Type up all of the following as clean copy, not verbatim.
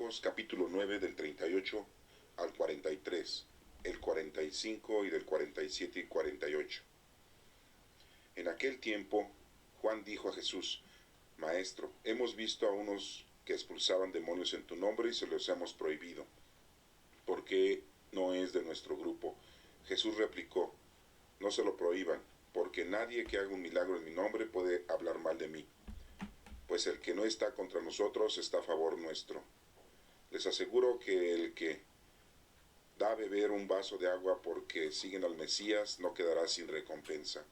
Marcos capítulo 9 del 38 al 43, el 45 y del 47 y 48. En aquel tiempo, Juan dijo a Jesús: Maestro, hemos visto a unos que expulsaban demonios en tu nombre y se los hemos prohibido, porque no es de nuestro grupo. Jesús replicó: No se lo prohíban, porque nadie que haga un milagro en mi nombre puede hablar mal de mí, pues el que no está contra nosotros está a favor nuestro. Les aseguro que el que da a beber un vaso de agua porque siguen al Mesías no quedará sin recompensa.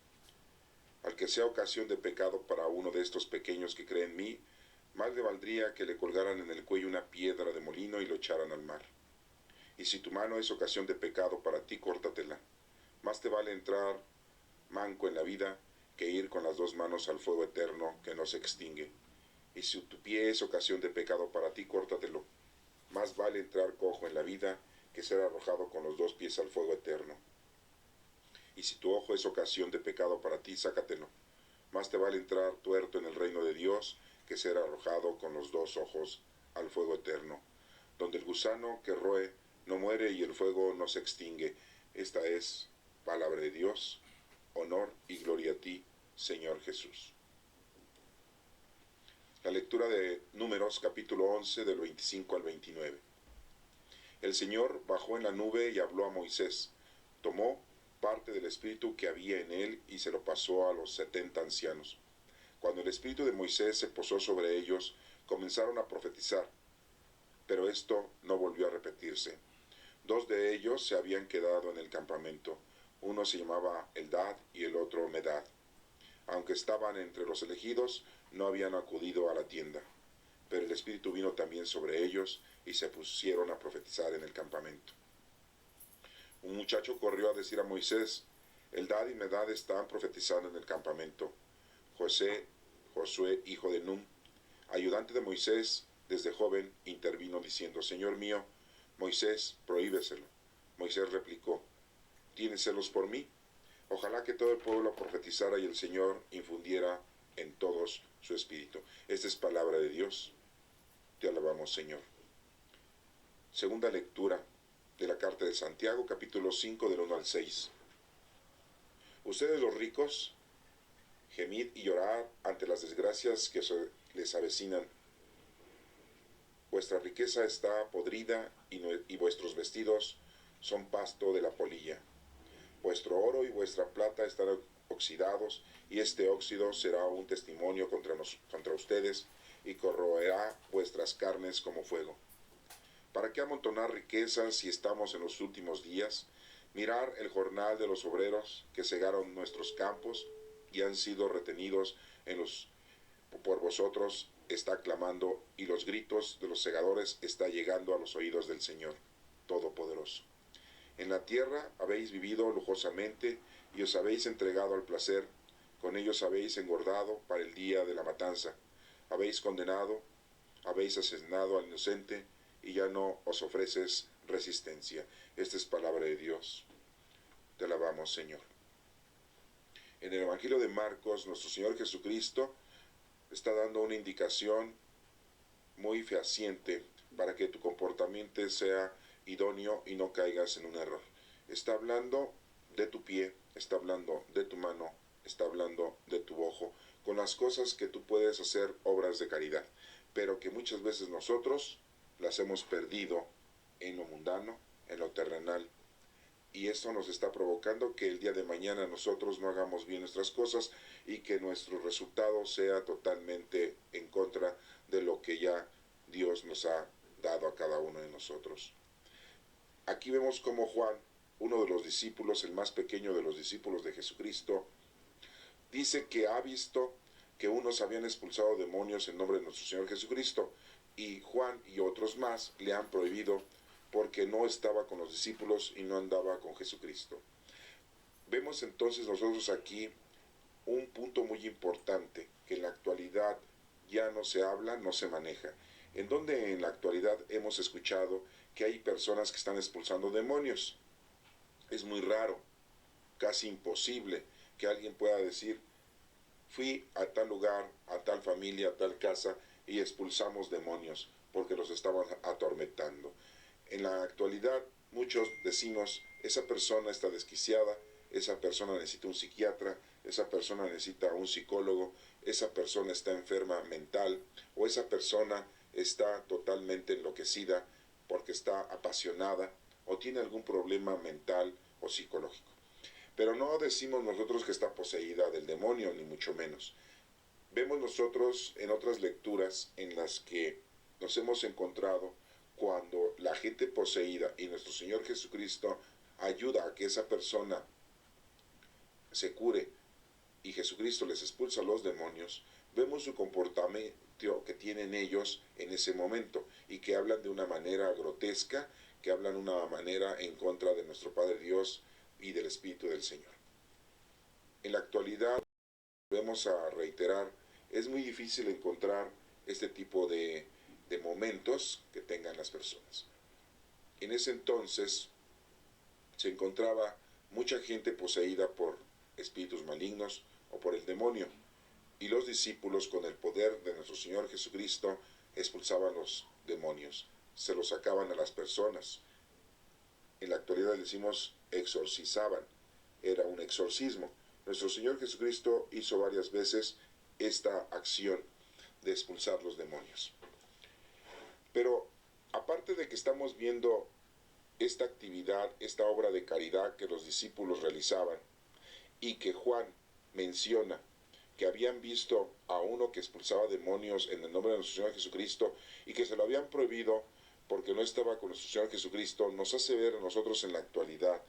Al que sea ocasión de pecado para uno de estos pequeños que creen en mí, más le valdría que le colgaran en el cuello una piedra de molino y lo echaran al mar. Y si tu mano es ocasión de pecado para ti, córtatela. Más te vale entrar manco en la vida que ir con las dos manos al fuego eterno que no se extingue. Y si tu pie es ocasión de pecado para ti, córtatelo. Más vale entrar cojo en la vida que ser arrojado con los dos pies al fuego eterno. Y si tu ojo es ocasión de pecado para ti, sácatelo. Más te vale entrar tuerto en el reino de Dios que ser arrojado con los dos ojos al fuego eterno, donde el gusano que roe no muere y el fuego no se extingue. Esta es palabra de Dios. Honor y gloria a ti, Señor Jesús. La lectura de Números capítulo 11 del 25 al 29. El Señor bajó en la nube y habló a Moisés. Tomó parte del espíritu que había en él y se lo pasó a los 70 ancianos. Cuando el espíritu de Moisés se posó sobre ellos, comenzaron a profetizar, pero esto no volvió a repetirse. 2 de ellos se habían quedado en el campamento. Uno se llamaba Eldad y el otro Medad. Aunque estaban entre los elegidos, no habían acudido a la tienda. Pero el Espíritu vino también sobre ellos y se pusieron a profetizar en el campamento. Un muchacho corrió a decir a Moisés: Eldad y Medad están profetizando en el campamento. Josué, hijo de Nun, ayudante de Moisés, desde joven, intervino diciendo: Señor mío, Moisés, prohíbeselo. Moisés replicó: ¿Tienes celos por mí? Ojalá que todo el pueblo profetizara y el Señor infundiera en todos su espíritu. Esta es palabra de Dios. Te alabamos, Señor. Segunda lectura de la carta de Santiago, capítulo 5, del 1 al 6. Ustedes los ricos, gemid y llorad ante las desgracias que se les avecinan. Vuestra riqueza está podrida y vuestros vestidos son pasto de la polilla. Vuestro oro y vuestra plata están oxidados, y este óxido será un testimonio contra ustedes, y corroerá vuestras carnes como fuego. ¿Para qué amontonar riquezas si estamos en los últimos días? Mirar el jornal de los obreros que segaron nuestros campos y han sido retenidos por vosotros está clamando, y los gritos de los segadores está llegando a los oídos del Señor Todopoderoso. En la tierra habéis vivido lujosamente y os habéis entregado al placer. Con ellos habéis engordado para el día de la matanza. Habéis condenado, habéis asesinado al inocente y ya no os ofreces resistencia. Esta es palabra de Dios. Te alabamos, Señor. En el Evangelio de Marcos, nuestro Señor Jesucristo está dando una indicación muy fehaciente para que tu comportamiento sea idóneo y no caigas en un error. Está hablando de tu pie, está hablando de tu mano, está hablando de tu ojo, con las cosas que tú puedes hacer obras de caridad, pero que muchas veces nosotros las hemos perdido en lo mundano, en lo terrenal, y esto nos está provocando que el día de mañana nosotros no hagamos bien nuestras cosas y que nuestro resultado sea totalmente en contra de lo que ya Dios nos ha dado a cada uno de nosotros. Aquí vemos cómo Juan, uno de los discípulos, el más pequeño de los discípulos de Jesucristo, dice que ha visto que unos habían expulsado demonios en nombre de nuestro Señor Jesucristo, y Juan y otros más le han prohibido porque no estaba con los discípulos y no andaba con Jesucristo. Vemos entonces nosotros aquí un punto muy importante que en la actualidad ya no se habla, no se maneja. En donde en la actualidad hemos escuchado que hay personas que están expulsando demonios. Es muy raro, casi imposible que alguien pueda decir: fui a tal lugar, a tal familia, a tal casa y expulsamos demonios porque los estaban atormentando. En la actualidad muchos decimos, esa persona está desquiciada, esa persona necesita un psiquiatra, esa persona necesita un psicólogo, esa persona está enferma mental o esa persona está totalmente enloquecida porque está apasionada o tiene algún problema mental o psicológico. Pero no decimos nosotros que está poseída del demonio, ni mucho menos. Vemos nosotros en otras lecturas en las que nos hemos encontrado cuando la gente poseída y nuestro Señor Jesucristo ayuda a que esa persona se cure y Jesucristo les expulsa a los demonios, vemos su comportamiento que tienen ellos en ese momento y que hablan de una manera grotesca, que hablan de una manera en contra de nuestro Padre Dios y del Espíritu del Señor. En la actualidad, volvemos a reiterar, es muy difícil encontrar este tipo de momentos que tengan las personas. En ese entonces se encontraba mucha gente poseída por espíritus malignos o por el demonio, y los discípulos con el poder de nuestro Señor Jesucristo expulsaban los demonios, se los sacaban a las personas. En la actualidad decimos exorcizaban, era un exorcismo. Nuestro Señor Jesucristo hizo varias veces esta acción de expulsar los demonios. Pero aparte de que estamos viendo esta actividad, esta obra de caridad que los discípulos realizaban y que Juan menciona que habían visto a uno que expulsaba demonios en el nombre de nuestro Señor Jesucristo y que se lo habían prohibido porque no estaba con nuestro Señor Jesucristo, nos hace ver a nosotros en la actualidad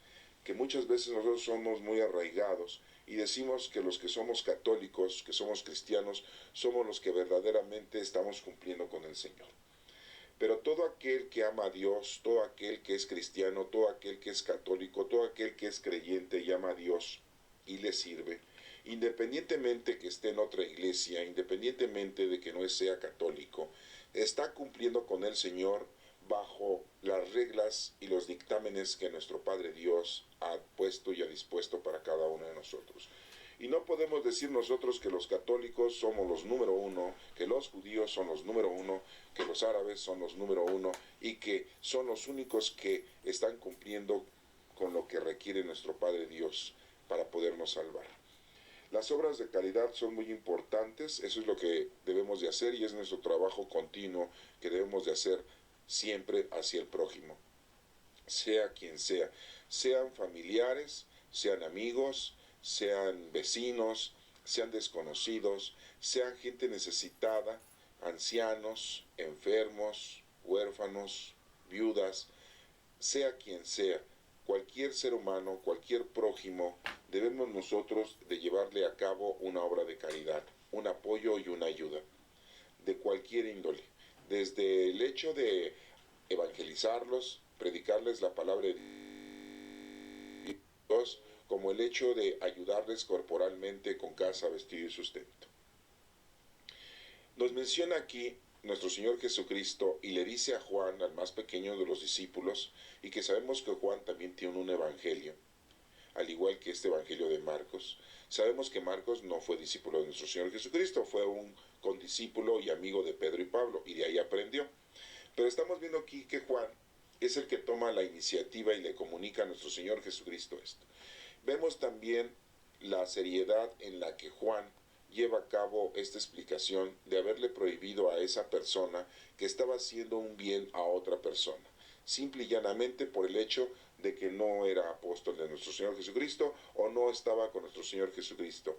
que muchas veces nosotros somos muy arraigados y decimos que los que somos católicos, que somos cristianos, somos los que verdaderamente estamos cumpliendo con el Señor. Pero todo aquel que ama a Dios, todo aquel que es cristiano, todo aquel que es católico, todo aquel que es creyente y ama a Dios y le sirve, independientemente que esté en otra iglesia, independientemente de que no sea católico, está cumpliendo con el Señor bajo las reglas y los dictámenes que nuestro Padre Dios ha puesto y ha dispuesto para cada uno de nosotros. Y no podemos decir nosotros que los católicos somos los número uno, que los judíos son los número uno, que los árabes son los número uno y que son los únicos que están cumpliendo con lo que requiere nuestro Padre Dios para podernos salvar. Las obras de caridad son muy importantes, eso es lo que debemos de hacer y es nuestro trabajo continuo que debemos de hacer siempre hacia el prójimo, sea quien sea, sean familiares, sean amigos, sean vecinos, sean desconocidos, sean gente necesitada, ancianos, enfermos, huérfanos, viudas, sea quien sea, cualquier ser humano, cualquier prójimo, debemos nosotros de llevarle a cabo una obra de caridad, un apoyo y una ayuda, de cualquier índole, desde el hecho de evangelizarlos, predicarles la palabra de Dios, como el hecho de ayudarles corporalmente con casa, vestido y sustento. Nos menciona aquí nuestro Señor Jesucristo y le dice a Juan, al más pequeño de los discípulos, y que sabemos que Juan también tiene un evangelio, al igual que este evangelio de Marcos. Sabemos que Marcos no fue discípulo de nuestro Señor Jesucristo, fue un condiscípulo y amigo de Pedro y Pablo, y de ahí aprendió. Pero estamos viendo aquí que Juan es el que toma la iniciativa y le comunica a nuestro Señor Jesucristo esto. Vemos también la seriedad en la que Juan lleva a cabo esta explicación de haberle prohibido a esa persona que estaba haciendo un bien a otra persona, simple y llanamente por el hecho de que no era apóstol de nuestro Señor Jesucristo o no estaba con nuestro Señor Jesucristo.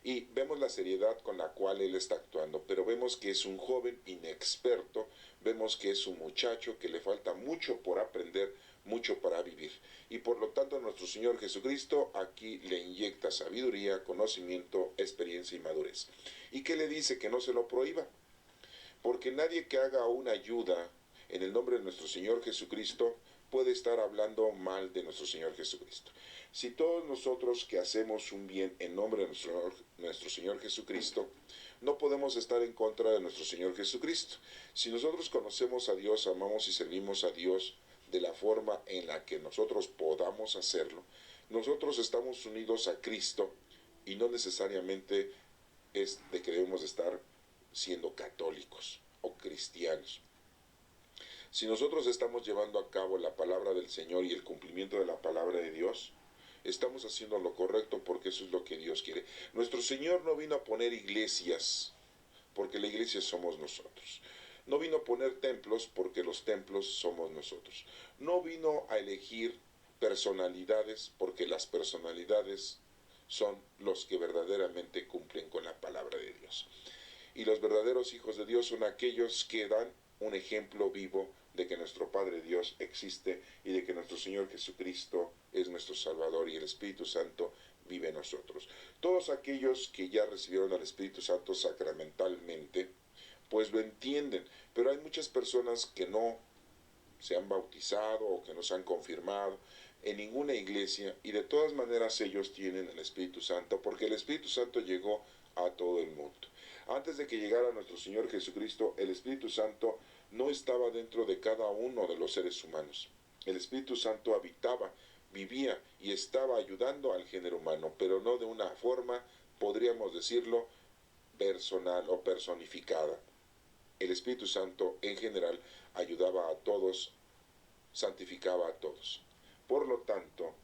Y vemos la seriedad con la cual él está actuando, pero vemos que es un joven inexperto, vemos que es un muchacho que le falta mucho por aprender, mucho para vivir. Y por lo tanto nuestro Señor Jesucristo aquí le inyecta sabiduría, conocimiento, experiencia y madurez. ¿Y qué le dice? Que no se lo prohíba. Porque nadie que haga una ayuda en el nombre de nuestro Señor Jesucristo puede estar hablando mal de nuestro Señor Jesucristo. Si todos nosotros que hacemos un bien en nombre de nuestro Señor Jesucristo, no podemos estar en contra de nuestro Señor Jesucristo. Si nosotros conocemos a Dios, amamos y servimos a Dios de la forma en la que nosotros podamos hacerlo, nosotros estamos unidos a Cristo y no necesariamente es de que debemos de estar siendo católicos o cristianos. Si nosotros estamos llevando a cabo la palabra del Señor y el cumplimiento de la palabra de Dios, estamos haciendo lo correcto porque eso es lo que Dios quiere. Nuestro Señor no vino a poner iglesias porque la iglesia somos nosotros. No vino a poner templos porque los templos somos nosotros. No vino a elegir personalidades porque las personalidades son los que verdaderamente cumplen con la palabra de Dios. Y los verdaderos hijos de Dios son aquellos que dan un ejemplo vivo de que nuestro Padre Dios existe y de que nuestro Señor Jesucristo es nuestro Salvador y el Espíritu Santo vive en nosotros. Todos aquellos que ya recibieron al Espíritu Santo sacramentalmente, pues lo entienden, pero hay muchas personas que no se han bautizado o que no se han confirmado en ninguna iglesia y de todas maneras ellos tienen el Espíritu Santo porque el Espíritu Santo llegó a todo el mundo. Antes de que llegara nuestro Señor Jesucristo, el Espíritu Santo no estaba dentro de cada uno de los seres humanos. El Espíritu Santo habitaba, vivía y estaba ayudando al género humano, pero no de una forma, podríamos decirlo, personal o personificada. El Espíritu Santo en general ayudaba a todos, santificaba a todos. Por lo tanto,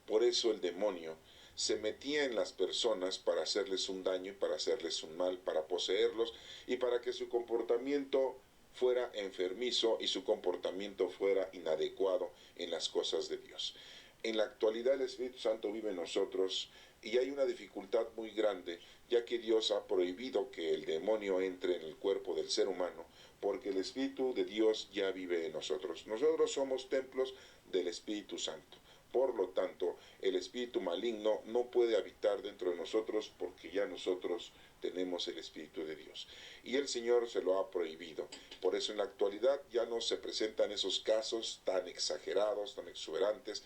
por eso el demonio se metía en las personas para hacerles un daño y para hacerles un mal, para poseerlos y para que su comportamiento fuera enfermizo y su comportamiento fuera inadecuado en las cosas de Dios. En la actualidad el Espíritu Santo vive en nosotros y hay una dificultad muy grande, ya que Dios ha prohibido que el demonio entre en el cuerpo del ser humano, porque el Espíritu de Dios ya vive en nosotros. Nosotros somos templos del Espíritu Santo. Por lo tanto, el espíritu maligno no puede habitar dentro de nosotros porque ya nosotros tenemos el Espíritu de Dios. Y el Señor se lo ha prohibido. Por eso en la actualidad ya no se presentan esos casos tan exagerados, tan exuberantes,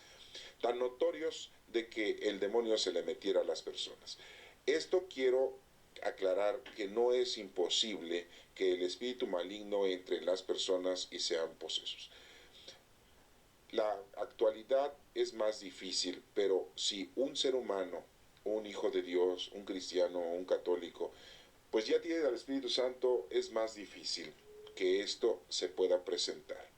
tan notorios de que el demonio se le metiera a las personas. Esto quiero aclarar que no es imposible que el espíritu maligno entre en las personas y sean posesos. La actualidad es más difícil, pero si un ser humano, un hijo de Dios, un cristiano o un católico, pues ya tiene al Espíritu Santo, es más difícil que esto se pueda presentar.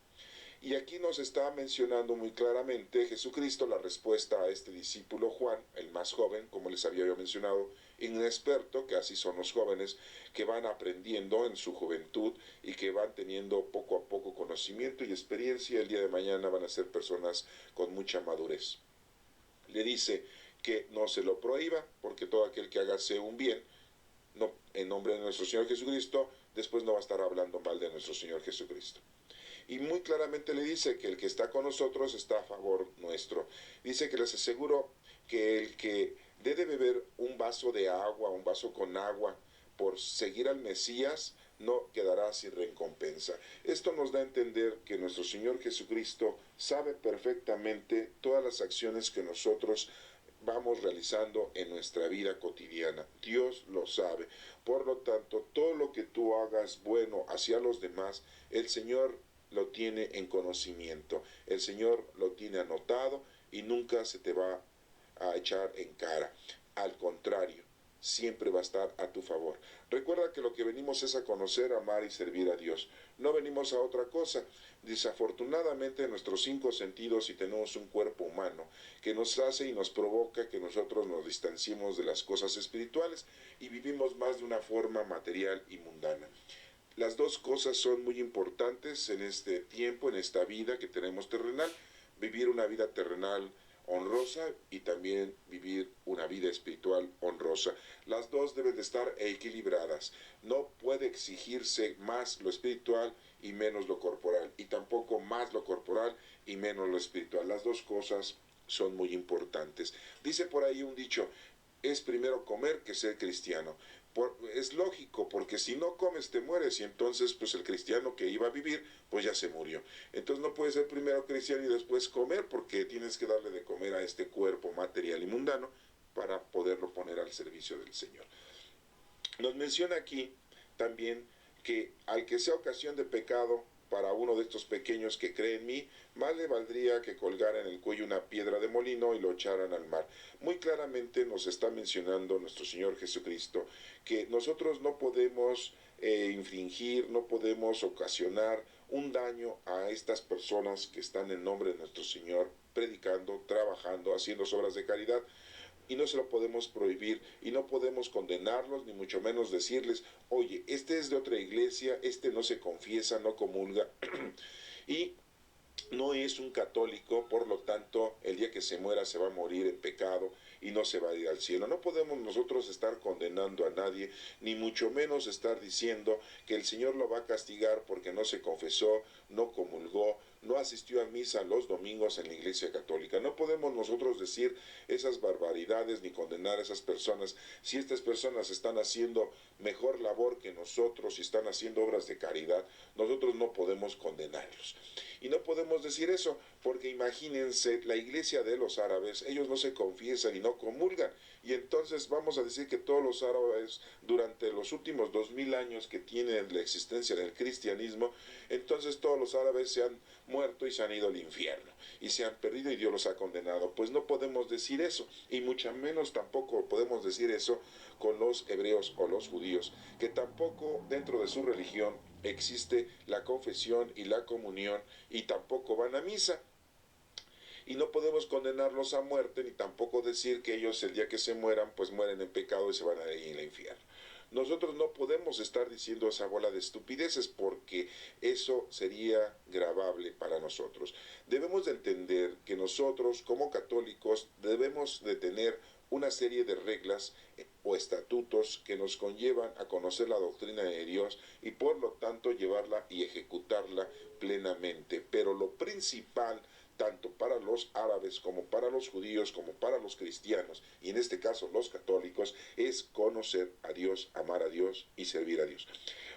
Y aquí nos está mencionando muy claramente Jesucristo la respuesta a este discípulo Juan, el más joven, como les había yo mencionado, inexperto, que así son los jóvenes, que van aprendiendo en su juventud y que van teniendo poco a poco conocimiento y experiencia. El día de mañana van a ser personas con mucha madurez. Le dice que no se lo prohíba, porque todo aquel que hágase un bien, no, en nombre de nuestro Señor Jesucristo, después no va a estar hablando mal de nuestro Señor Jesucristo. Y muy claramente le dice que el que está con nosotros está a favor nuestro. Dice que les aseguro que el que dé de beber un vaso de agua, un vaso con agua, por seguir al Mesías, no quedará sin recompensa. Esto nos da a entender que nuestro Señor Jesucristo sabe perfectamente todas las acciones que nosotros vamos realizando en nuestra vida cotidiana. Dios lo sabe. Por lo tanto, todo lo que tú hagas bueno hacia los demás, el Señor lo tiene en conocimiento. El Señor lo tiene anotado y nunca se te va a echar en cara. Al contrario, siempre va a estar a tu favor. Recuerda que lo que venimos es a conocer, amar y servir a Dios. No venimos a otra cosa. Desafortunadamente nuestros 5 sentidos y tenemos un cuerpo humano que nos hace y nos provoca que nosotros nos distanciemos de las cosas espirituales y vivimos más de una forma material y mundana. Las dos cosas son muy importantes en este tiempo, en esta vida que tenemos terrenal. Vivir una vida terrenal honrosa y también vivir una vida espiritual honrosa. Las dos deben de estar equilibradas. No puede exigirse más lo espiritual y menos lo corporal, y tampoco más lo corporal y menos lo espiritual. Las dos cosas son muy importantes. Dice por ahí un dicho, es primero comer que ser cristiano. Es lógico, porque si no comes te mueres, y entonces pues el cristiano que iba a vivir pues ya se murió. Entonces no puedes ser primero cristiano y después comer, porque tienes que darle de comer a este cuerpo material y mundano para poderlo poner al servicio del Señor. Nos menciona aquí también que al que sea ocasión de pecado para uno de estos pequeños que cree en mí, más le valdría que colgara en el cuello una piedra de molino y lo echaran al mar. Muy claramente nos está mencionando nuestro Señor Jesucristo que nosotros no podemos infringir, no podemos ocasionar un daño a estas personas que están en nombre de nuestro Señor, predicando, trabajando, haciendo obras de caridad, y no se lo podemos prohibir y no podemos condenarlos, ni mucho menos decirles, oye, este es de otra iglesia, este no se confiesa, no comulga y no es un católico, por lo tanto, el día que se muera se va a morir en pecado y no se va a ir al cielo. No podemos nosotros estar condenando a nadie, ni mucho menos estar diciendo que el Señor lo va a castigar porque no se confesó, no comulgó, no asistió a misa los domingos en la Iglesia Católica. No podemos nosotros decir esas barbaridades ni condenar a esas personas. Si estas personas están haciendo mejor labor que nosotros y están haciendo obras de caridad, nosotros no podemos condenarlos. Y no podemos decir eso, porque imagínense, la iglesia de los árabes, ellos no se confiesan y no comulgan. Y entonces vamos a decir que todos los árabes, durante los últimos 2000 años que tienen la existencia del cristianismo, entonces todos los árabes se han muerto y se han ido al infierno. Y se han perdido y Dios los ha condenado. Pues no podemos decir eso. Y mucho menos tampoco podemos decir eso con los hebreos o los judíos, que tampoco dentro de su religión existe la confesión y la comunión y tampoco van a misa. Y no podemos condenarlos a muerte ni tampoco decir que ellos el día que se mueran pues mueren en pecado y se van a ir al infierno. Nosotros no podemos estar diciendo esa bola de estupideces porque eso sería gravable para nosotros. Debemos de entender que nosotros como católicos debemos de tener una serie de reglas o estatutos que nos conllevan a conocer la doctrina de Dios y por lo tanto llevarla y ejecutarla plenamente. Pero lo principal, tanto para los árabes como para los judíos, como para los cristianos, y en este caso los católicos, es conocer a Dios, amar a Dios y servir a Dios.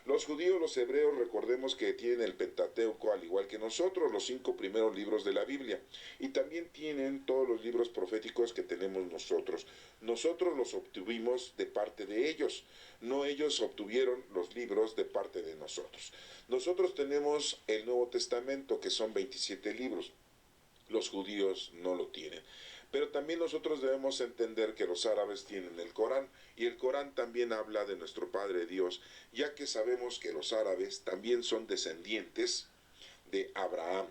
Los judíos, los hebreos, recordemos que tienen el Pentateuco al igual que nosotros, los 5 primeros libros de la Biblia, y también tienen todos los libros proféticos que tenemos nosotros. Nosotros los obtuvimos de parte de ellos, no ellos obtuvieron los libros de parte de nosotros. Nosotros tenemos el Nuevo Testamento, que son 27 libros. Los judíos no lo tienen. Pero también nosotros debemos entender que los árabes tienen el Corán, y el Corán también habla de nuestro Padre Dios, ya que sabemos que los árabes también son descendientes de Abraham,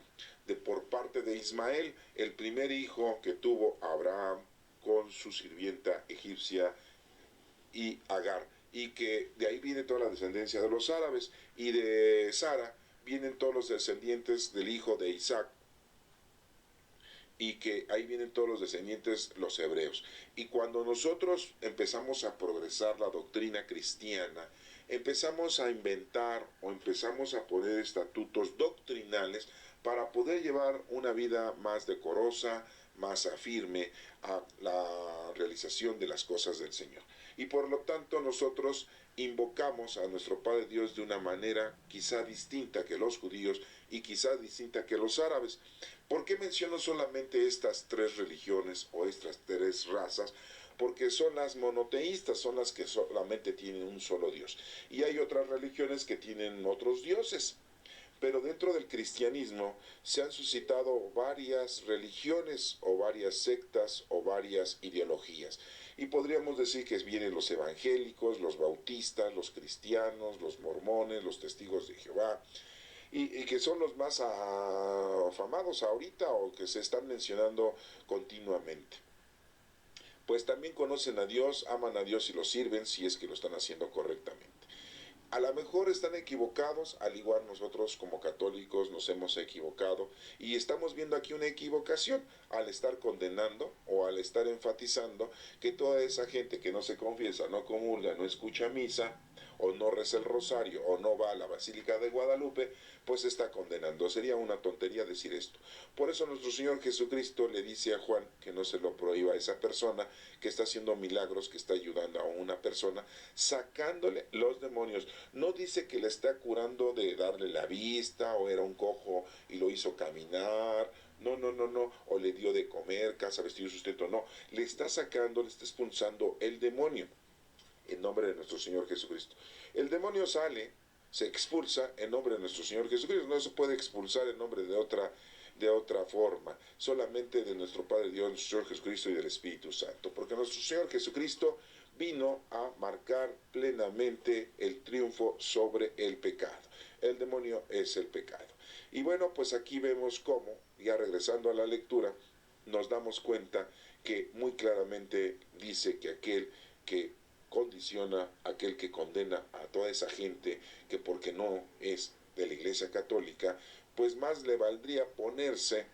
de por parte de Ismael, el primer hijo que tuvo Abraham con su sirvienta egipcia y Agar, y que de ahí viene toda la descendencia de los árabes, y de Sara vienen todos los descendientes del hijo de Isaac, y que ahí vienen todos los descendientes, los hebreos. Y cuando nosotros empezamos a progresar la doctrina cristiana, empezamos a inventar o empezamos a poner estatutos doctrinales para poder llevar una vida más decorosa, más afirme a la realización de las cosas del Señor. Y por lo tanto nosotros invocamos a nuestro Padre Dios de una manera quizá distinta que los judíos y quizá distinta que los árabes. ¿Por qué menciono solamente estas 3 religiones o estas 3 razas? Porque son las monoteístas, son las que solamente tienen un solo Dios. Y hay otras religiones que tienen otros dioses. Pero dentro del cristianismo se han suscitado varias religiones o varias sectas o varias ideologías. Y podríamos decir que vienen los evangélicos, los bautistas, los cristianos, los mormones, los testigos de Jehová, y que son los más afamados ahorita o que se están mencionando continuamente. Pues también conocen a Dios, aman a Dios y lo sirven si es que lo están haciendo correctamente. A lo mejor están equivocados, al igual nosotros como católicos nos hemos equivocado y estamos viendo aquí una equivocación al estar condenando o al estar enfatizando que toda esa gente que no se confiesa, no comulga, no escucha misa o no reza el rosario o no va a la Basílica de Guadalupe, pues está condenando. Sería una tontería decir esto. Por eso nuestro Señor Jesucristo le dice a Juan que no se lo prohíba a esa persona que está haciendo milagros, que está ayudando a una persona, sacándole los demonios. No dice que le está curando de darle la vista, o era un cojo y lo hizo caminar, no, o le dio de comer, casa, vestido, sustento, no. Le está sacando, le está expulsando el demonio en nombre de nuestro Señor Jesucristo. El demonio sale se expulsa en nombre de nuestro Señor Jesucristo. No se puede expulsar en nombre de otra forma, solamente de nuestro Padre Dios, nuestro Señor Jesucristo y del Espíritu Santo, porque nuestro Señor Jesucristo vino a marcar plenamente el triunfo sobre el pecado. El demonio es el pecado. Y bueno, pues aquí vemos cómo, ya regresando a la lectura, nos damos cuenta que muy claramente dice que aquel que condiciona, aquel que condena a toda esa gente que porque no es de la Iglesia Católica, pues más le valdría ponerse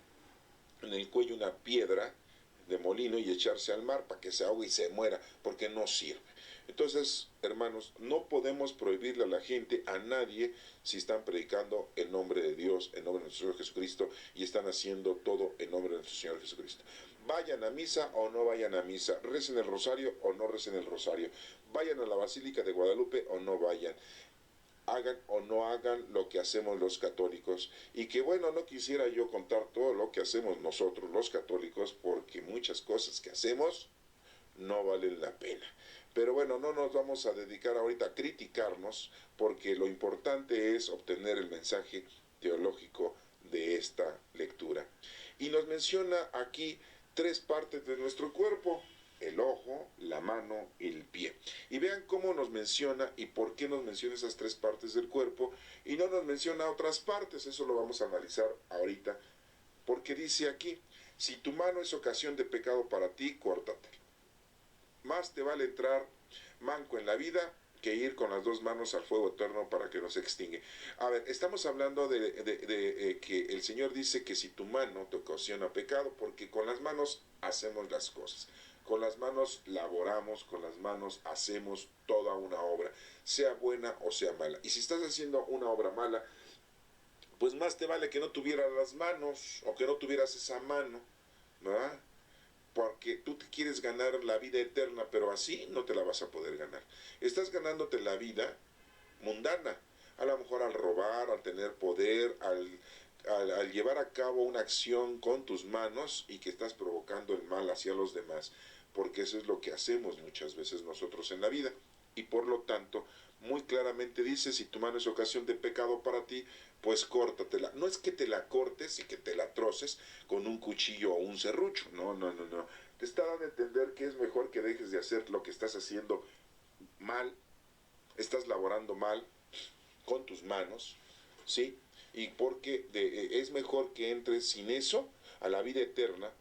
en el cuello una piedra de molino y echarse al mar para que se ahogue y se muera, porque no sirve. Entonces, hermanos, no podemos prohibirle a la gente, a nadie, si están predicando en nombre de Dios, en nombre de nuestro Señor Jesucristo, y están haciendo todo en nombre de nuestro Señor Jesucristo. Vayan a misa o no vayan a misa, recen el rosario o no recen el rosario, vayan a la Basílica de Guadalupe o no vayan, hagan o no hagan lo que hacemos los católicos. Y que bueno, no quisiera yo contar todo lo que hacemos nosotros los católicos, porque muchas cosas que hacemos no valen la pena. Pero bueno, no nos vamos a dedicar ahorita a criticarnos, porque lo importante es obtener el mensaje teológico de esta lectura. Y nos menciona aquí 3 partes de nuestro cuerpo: el ojo, la mano y el pie. Y vean cómo nos menciona y por qué nos menciona esas 3 partes del cuerpo y no nos menciona otras partes. Eso lo vamos a analizar ahorita, porque dice aquí: si tu mano es ocasión de pecado para ti, córtatela. Más te vale entrar manco en la vida que ir con las 2 manos al fuego eterno para que no se extingue. A ver, estamos hablando de que el Señor dice que si tu mano te ocasiona pecado, porque con las manos hacemos las cosas. Con las manos laboramos, con las manos hacemos toda una obra, sea buena o sea mala. Y si estás haciendo una obra mala, pues más te vale que no tuvieras las manos o que no tuvieras esa mano, ¿verdad? Porque tú te quieres ganar la vida eterna, pero así no te la vas a poder ganar. Estás ganándote la vida mundana, a lo mejor al robar, al tener poder, al llevar a cabo una acción con tus manos y que estás provocando el mal hacia los demás, porque eso es lo que hacemos muchas veces nosotros en la vida. Y por lo tanto, muy claramente dice: si tu mano es ocasión de pecado para ti, pues córtatela. No es que te la cortes y que te la troces con un cuchillo o un serrucho, no, no, no, no. Te está dando a entender que es mejor que dejes de hacer lo que estás haciendo mal, estás laborando mal con tus manos, ¿sí? Y porque es mejor que entres sin eso a la vida eterna,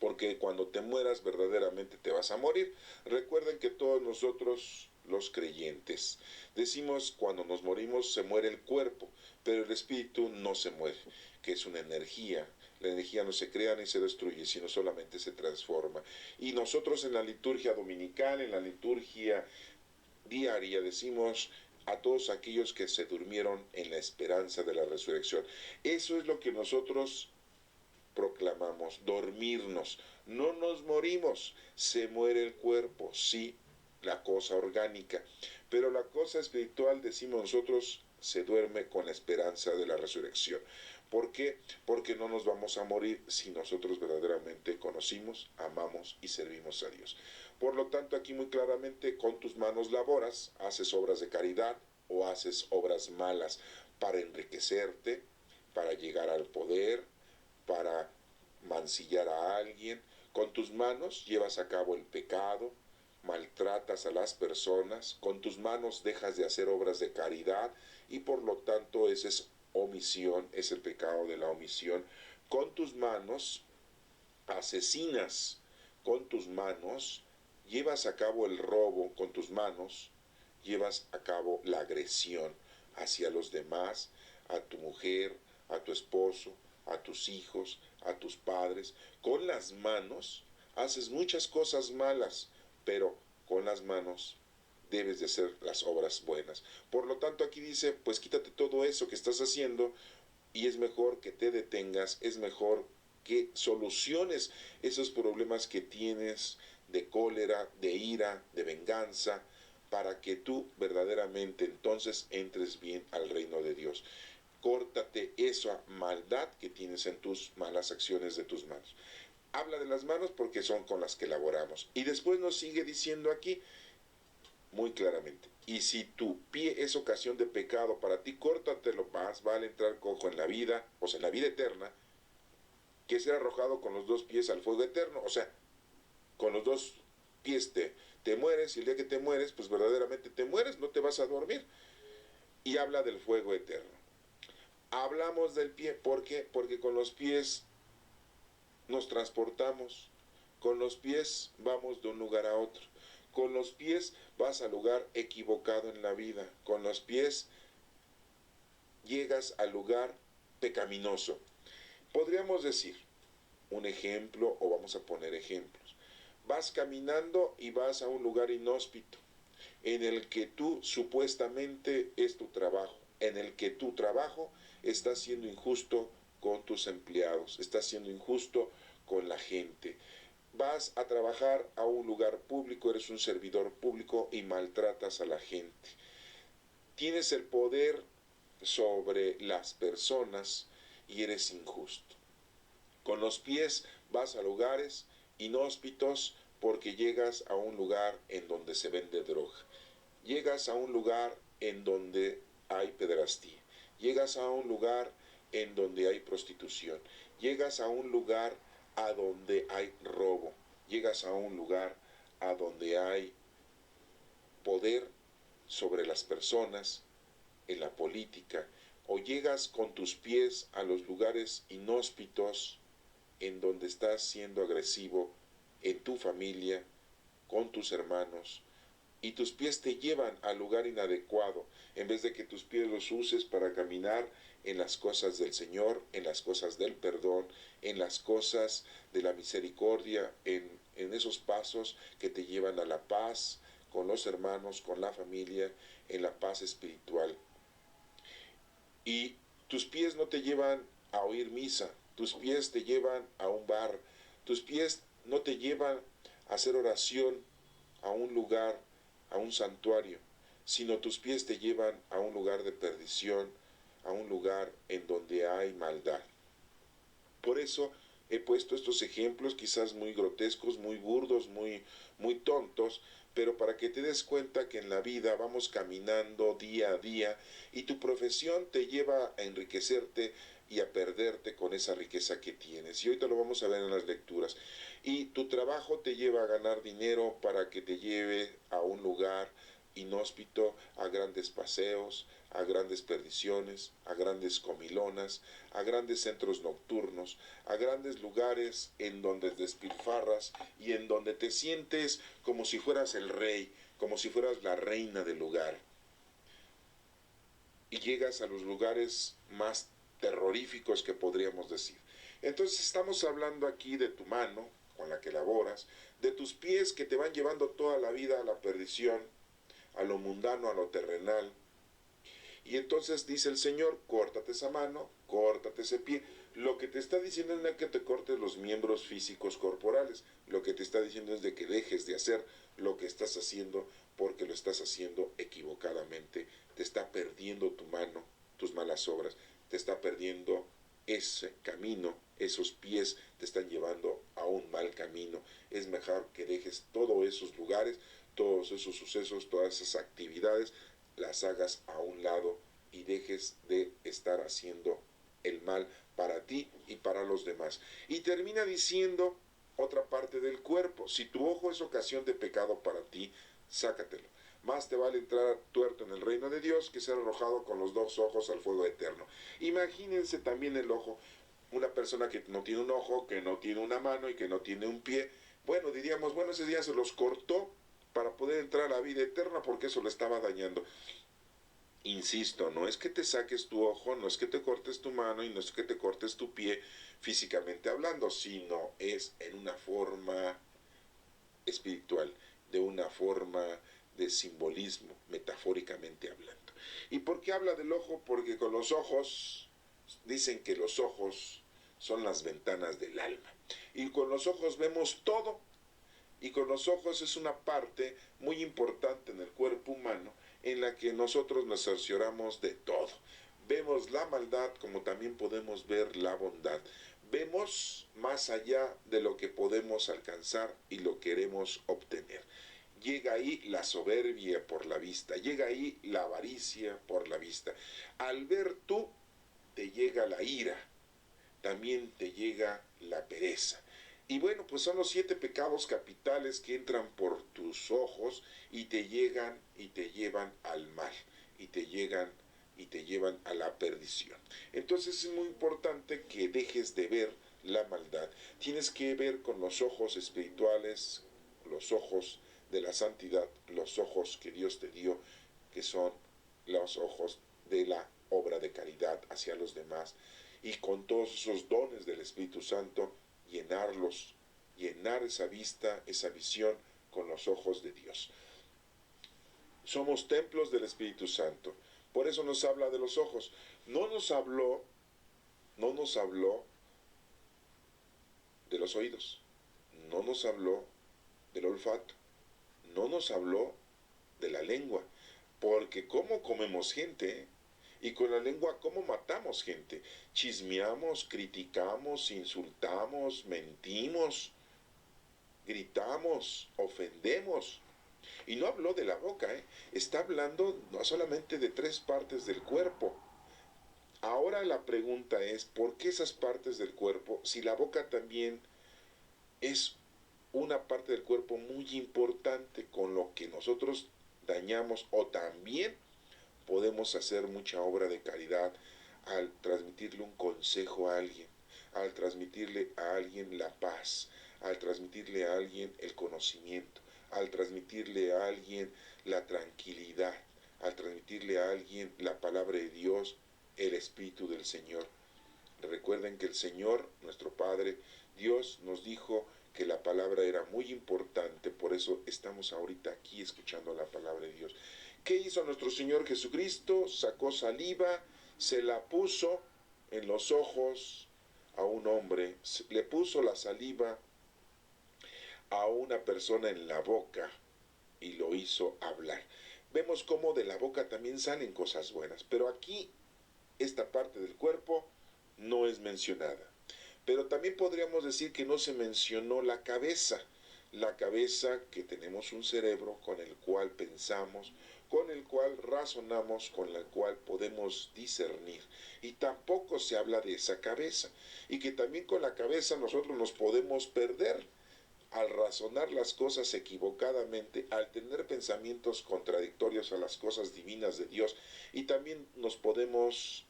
porque cuando te mueras verdaderamente te vas a morir. Recuerden que todos nosotros los creyentes decimos: cuando nos morimos se muere el cuerpo, pero el espíritu no se muere, que es una energía. La energía no se crea ni se destruye, sino solamente se transforma. Y nosotros en la liturgia dominical, en la liturgia diaria, decimos: a todos aquellos que se durmieron en la esperanza de la resurrección. Eso es lo que nosotros proclamamos: dormirnos. No nos morimos, se muere el cuerpo, sí, la cosa orgánica, pero la cosa espiritual, decimos nosotros, se duerme con la esperanza de la resurrección. ¿Por qué? Porque no nos vamos a morir si nosotros verdaderamente conocimos, amamos y servimos a Dios. Por lo tanto, aquí muy claramente: con tus manos laboras, haces obras de caridad o haces obras malas para enriquecerte, para llegar al poder, para mancillar a alguien. Con tus manos llevas a cabo el pecado, maltratas a las personas, con tus manos dejas de hacer obras de caridad y por lo tanto esa es omisión, es el pecado de la omisión. Con tus manos asesinas, con tus manos llevas a cabo el robo, con tus manos llevas a cabo la agresión hacia los demás, a tu mujer, a tu esposo, a tus hijos, a tus padres. Con las manos haces muchas cosas malas, pero con las manos debes de hacer las obras buenas. Por lo tanto, aquí dice: pues quítate todo eso que estás haciendo y es mejor que te detengas, es mejor que soluciones esos problemas que tienes de cólera, de ira, de venganza, para que tú verdaderamente entonces entres bien al reino de Dios. Córtate esa maldad que tienes en tus malas acciones de tus manos. Habla de las manos porque son con las que elaboramos. Y después nos sigue diciendo aquí muy claramente: Y si tu pie es ocasión de pecado para ti, córtatelo, más vale entrar cojo en la vida, o sea, en la vida eterna, que ser arrojado con los dos pies al fuego eterno. O sea, con los dos pies te mueres, y el día que te mueres, pues verdaderamente te mueres, no te vas a dormir. Y habla del fuego eterno. Hablamos del pie, ¿por qué? Porque con los pies nos transportamos, con los pies vamos de un lugar a otro, con los pies vas al lugar equivocado en la vida, con los pies llegas al lugar pecaminoso. Podríamos decir un ejemplo, o vamos a poner ejemplos. Vas caminando y vas a un lugar inhóspito, en el que tú supuestamente es tu trabajo, en el que tu trabajo está siendo injusto con tus empleados, está siendo injusto con la gente. Vas a trabajar a un lugar público, eres un servidor público y maltratas a la gente. Tienes el poder sobre las personas y eres injusto. Con los pies vas a lugares inhóspitos porque llegas a un lugar en donde se vende droga. Llegas a un lugar en donde hay pederastía. Llegas a un lugar en donde hay prostitución. Llegas a un lugar a donde hay robo. Llegas a un lugar a donde hay poder sobre las personas, en la política. O llegas con tus pies a los lugares inhóspitos en donde estás siendo agresivo en tu familia, con tus hermanos, y tus pies te llevan al lugar inadecuado, en vez de que tus pies los uses para caminar en las cosas del Señor, en las cosas del perdón, en las cosas de la misericordia, en esos pasos que te llevan a la paz con los hermanos, con la familia, en la paz espiritual. Y tus pies no te llevan a oír misa, tus pies te llevan a un bar, tus pies no te llevan a hacer oración a un lugar, a un santuario, sino tus pies te llevan a un lugar de perdición, a un lugar en donde hay maldad. Por eso he puesto estos ejemplos quizás muy grotescos, muy burdos, muy tontos, pero para que te des cuenta que en la vida vamos caminando día a día y tu profesión te lleva a enriquecerte y a perderte con esa riqueza que tienes. Y ahorita lo vamos a ver en las lecturas. Y tu trabajo te lleva a ganar dinero para que te lleve a un lugar inhóspito, a grandes paseos, a grandes perdiciones, a grandes comilonas, a grandes centros nocturnos, a grandes lugares en donde despilfarras y en donde te sientes como si fueras el rey, como si fueras la reina del lugar. Y llegas a los lugares más terroríficos que podríamos decir. Entonces estamos hablando aquí de tu mano con la que laboras, de tus pies que te van llevando toda la vida a la perdición, a lo mundano, a lo terrenal. Y entonces dice el Señor, córtate esa mano, córtate ese pie. Lo que te está diciendo no es que te cortes los miembros físicos corporales, lo que te está diciendo es de que dejes de hacer lo que estás haciendo porque lo estás haciendo equivocadamente. Te está perdiendo tu mano, tus malas obras, te está perdiendo ese camino, esos pies te están llevando a un mal camino. Es mejor que dejes todos esos lugares, todos esos sucesos, todas esas actividades, las hagas a un lado y dejes de estar haciendo el mal para ti y para los demás. Y termina diciendo otra parte del cuerpo: si tu ojo es ocasión de pecado para ti, sácatelo. Más te vale entrar tuerto en el reino de Dios que ser arrojado con los dos ojos al fuego eterno. Imagínense también el ojo. Una persona que no tiene un ojo, que no tiene una mano y que no tiene un pie. Bueno, diríamos, bueno, ese día se los cortó para poder entrar a la vida eterna porque eso le estaba dañando. Insisto, no es que te saques tu ojo, no es que te cortes tu mano y no es que te cortes tu pie físicamente hablando, sino es en una forma espiritual, de una forma de simbolismo, metafóricamente hablando. ¿Y por qué habla del ojo? Porque con los ojos, dicen que los ojos son las ventanas del alma. Y con los ojos vemos todo. Y con los ojos es una parte muy importante en el cuerpo humano en la que nosotros nos cercioramos de todo. Vemos la maldad como también podemos ver la bondad. Vemos más allá de lo que podemos alcanzar y lo queremos obtener. llega ahí la soberbia por la vista, llega ahí la avaricia por la vista. Al ver tú, te llega la ira, también te llega la pereza. Y bueno, pues son los 7 pecados capitales que entran por tus ojos y te llegan y te llevan al mal, y te llevan a la perdición. Entonces es muy importante que dejes de ver la maldad. Tienes que ver con los ojos espirituales, los ojos de la santidad, los ojos que Dios te dio, que son los ojos de la obra de caridad hacia los demás, y con todos esos dones del Espíritu Santo llenarlos, llenar esa vista, esa visión con los ojos de Dios. Somos templos del Espíritu Santo. Por eso nos habla de los ojos. No nos habló de los oídos, no nos habló del olfato, no nos habló de la lengua, porque cómo comemos gente, y con la lengua cómo matamos gente. Chismeamos, criticamos, insultamos, mentimos, gritamos, ofendemos. Y no habló de la boca, está hablando no solamente de 3 partes del cuerpo. Ahora la pregunta es, ¿por qué esas partes del cuerpo, si la boca también es una parte del cuerpo muy importante con lo que nosotros dañamos, o también podemos hacer mucha obra de caridad al transmitirle un consejo a alguien, al transmitirle a alguien la paz, al transmitirle a alguien el conocimiento, al transmitirle a alguien la tranquilidad, al transmitirle a alguien la palabra de Dios, el Espíritu del Señor? Recuerden que el Señor, nuestro Padre, Dios nos dijo que la palabra era muy importante, por eso estamos ahorita aquí escuchando la palabra de Dios. ¿Qué hizo nuestro Señor Jesucristo? Sacó saliva, se la puso en los ojos a un hombre, le puso la saliva a una persona en la boca y lo hizo hablar. Vemos cómo de la boca también salen cosas buenas, pero aquí esta parte del cuerpo no es mencionada. Pero también podríamos decir que no se mencionó la cabeza que tenemos un cerebro con el cual pensamos, con el cual razonamos, con el cual podemos discernir. Y tampoco se habla de esa cabeza. Y que también con la cabeza nosotros nos podemos perder al razonar las cosas equivocadamente, al tener pensamientos contradictorios a las cosas divinas de Dios, y también nos podemos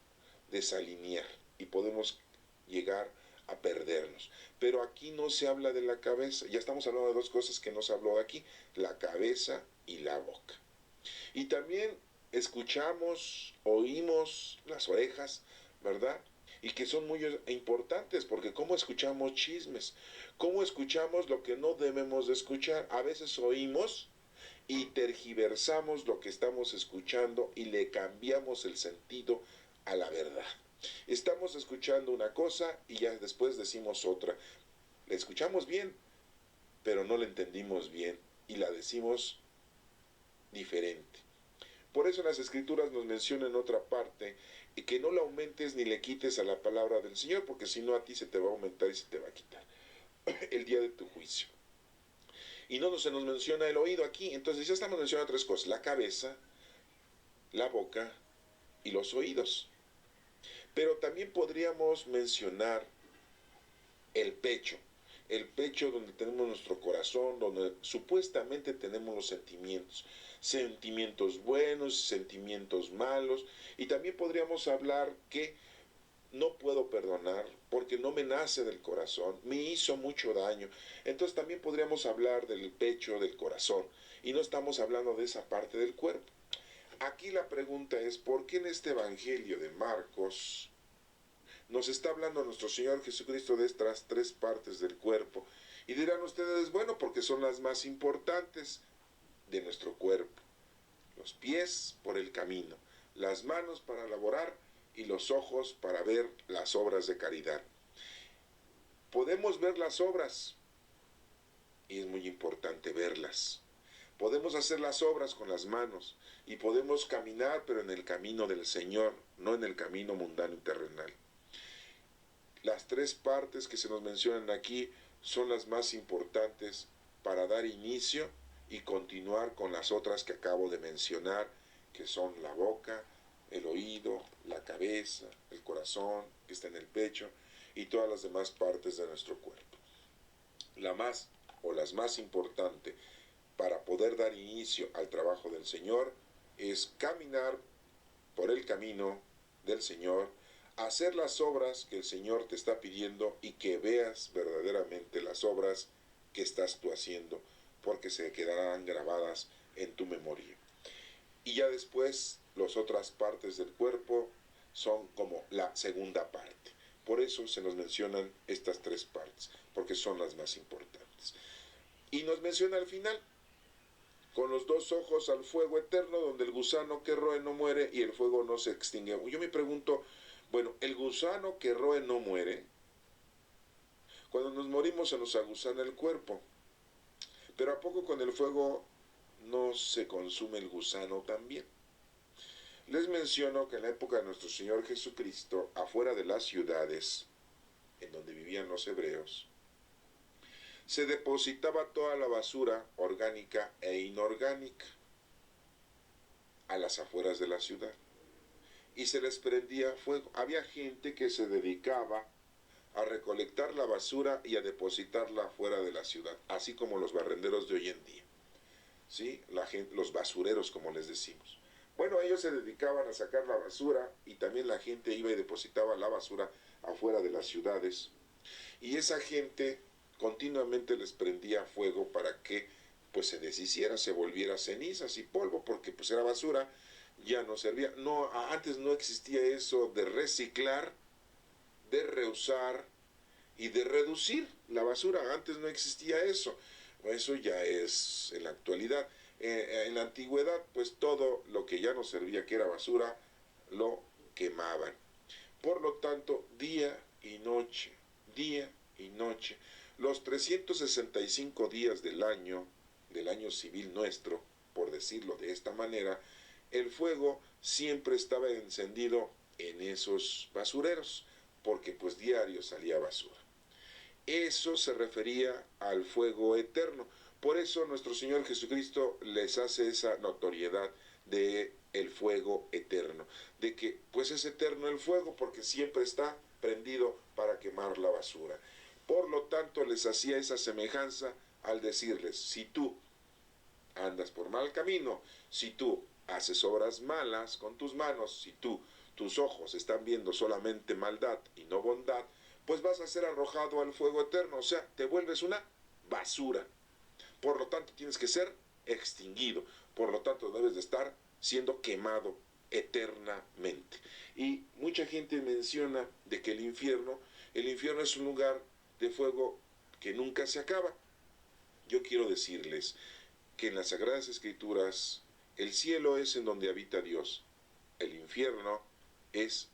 desalinear y podemos llegar a perdernos. Pero aquí no se habla de la cabeza, ya estamos hablando de 2 cosas que no se habló aquí, la cabeza y la boca. Y también escuchamos, oímos las orejas, ¿verdad? Y que son muy importantes, porque cómo escuchamos chismes, cómo escuchamos lo que no debemos de escuchar. A veces oímos y tergiversamos lo que estamos escuchando y le cambiamos el sentido a la verdad. Estamos escuchando una cosa y ya después decimos otra. La escuchamos bien, pero no la entendimos bien y la decimos diferente. Por eso en las Escrituras nos menciona en otra parte que no la aumentes ni le quites a la palabra del Señor, porque si no a ti se te va a aumentar y se te va a quitar el día de tu juicio. Y no se nos menciona el oído aquí, entonces ya estamos mencionando 3 cosas: la cabeza, la boca y los oídos. Pero también podríamos mencionar el pecho donde tenemos nuestro corazón, donde supuestamente tenemos los sentimientos buenos, sentimientos malos, y también podríamos hablar que no puedo perdonar porque no me nace del corazón, me hizo mucho daño. Entonces también podríamos hablar del pecho, del corazón, y no estamos hablando de esa parte del cuerpo. Aquí la pregunta es, ¿por qué en este Evangelio de Marcos nos está hablando nuestro Señor Jesucristo de estas 3 partes del cuerpo? Y dirán ustedes, bueno, porque son las más importantes de nuestro cuerpo. Los pies por el camino, las manos para laborar y los ojos para ver las obras de caridad. Podemos ver las obras y es muy importante verlas. Podemos hacer las obras con las manos y podemos caminar, pero en el camino del Señor, no en el camino mundano y terrenal. Las 3 partes que se nos mencionan aquí son las más importantes para dar inicio y continuar con las otras que acabo de mencionar, que son la boca, el oído, la cabeza, el corazón, que está en el pecho, y todas las demás partes de nuestro cuerpo. La más o las más importante para poder dar inicio al trabajo del Señor es caminar por el camino del Señor, hacer las obras que el Señor te está pidiendo y que veas verdaderamente las obras que estás tú haciendo, porque se quedarán grabadas en tu memoria. Y ya después las otras partes del cuerpo son como la segunda parte. Por eso se nos mencionan estas tres partes, porque son las más importantes. Y nos menciona al final, con los dos ojos al fuego eterno, donde el gusano que roe no muere y el fuego no se extingue. Yo me pregunto, bueno, el gusano que roe no muere. Cuando nos morimos se nos agusana el cuerpo. Pero ¿a poco con el fuego no se consume el gusano también? Les menciono que en la época de nuestro Señor Jesucristo, afuera de las ciudades en donde vivían los hebreos, se depositaba toda la basura orgánica e inorgánica a las afueras de la ciudad y se les prendía fuego. Había gente que se dedicaba a recolectar la basura y a depositarla fuera de la ciudad, así como los barrenderos de hoy en día, ¿sí? Los basureros, como les decimos. Bueno, ellos se dedicaban a sacar la basura y también la gente iba y depositaba la basura afuera de las ciudades. Y esa gente continuamente les prendía fuego para que pues se deshiciera, se volviera cenizas y polvo, porque pues era basura, ya no servía. No, antes no existía eso de reciclar, de reusar y de reducir la basura. Antes no existía eso. Eso ya es en la actualidad. En la antigüedad, pues todo lo que ya no servía, que era basura, lo quemaban. Por lo tanto, día y noche, los 365 días del año civil nuestro, por decirlo de esta manera, el fuego siempre estaba encendido en esos basureros, porque pues diario salía basura. Eso se refería al fuego eterno. Por eso nuestro Señor Jesucristo les hace esa notoriedad de el fuego eterno, de que pues es eterno el fuego porque siempre está prendido para quemar la basura. Por lo tanto les hacía esa semejanza al decirles, si tú andas por mal camino, si tú haces obras malas con tus manos, si tus ojos están viendo solamente maldad y no bondad, pues vas a ser arrojado al fuego eterno, o sea, te vuelves una basura. Por lo tanto, tienes que ser extinguido. Por lo tanto, debes de estar siendo quemado eternamente. Y mucha gente menciona de que el infierno es un lugar de fuego que nunca se acaba. Yo quiero decirles que en las Sagradas Escrituras el cielo es en donde habita Dios, el infierno es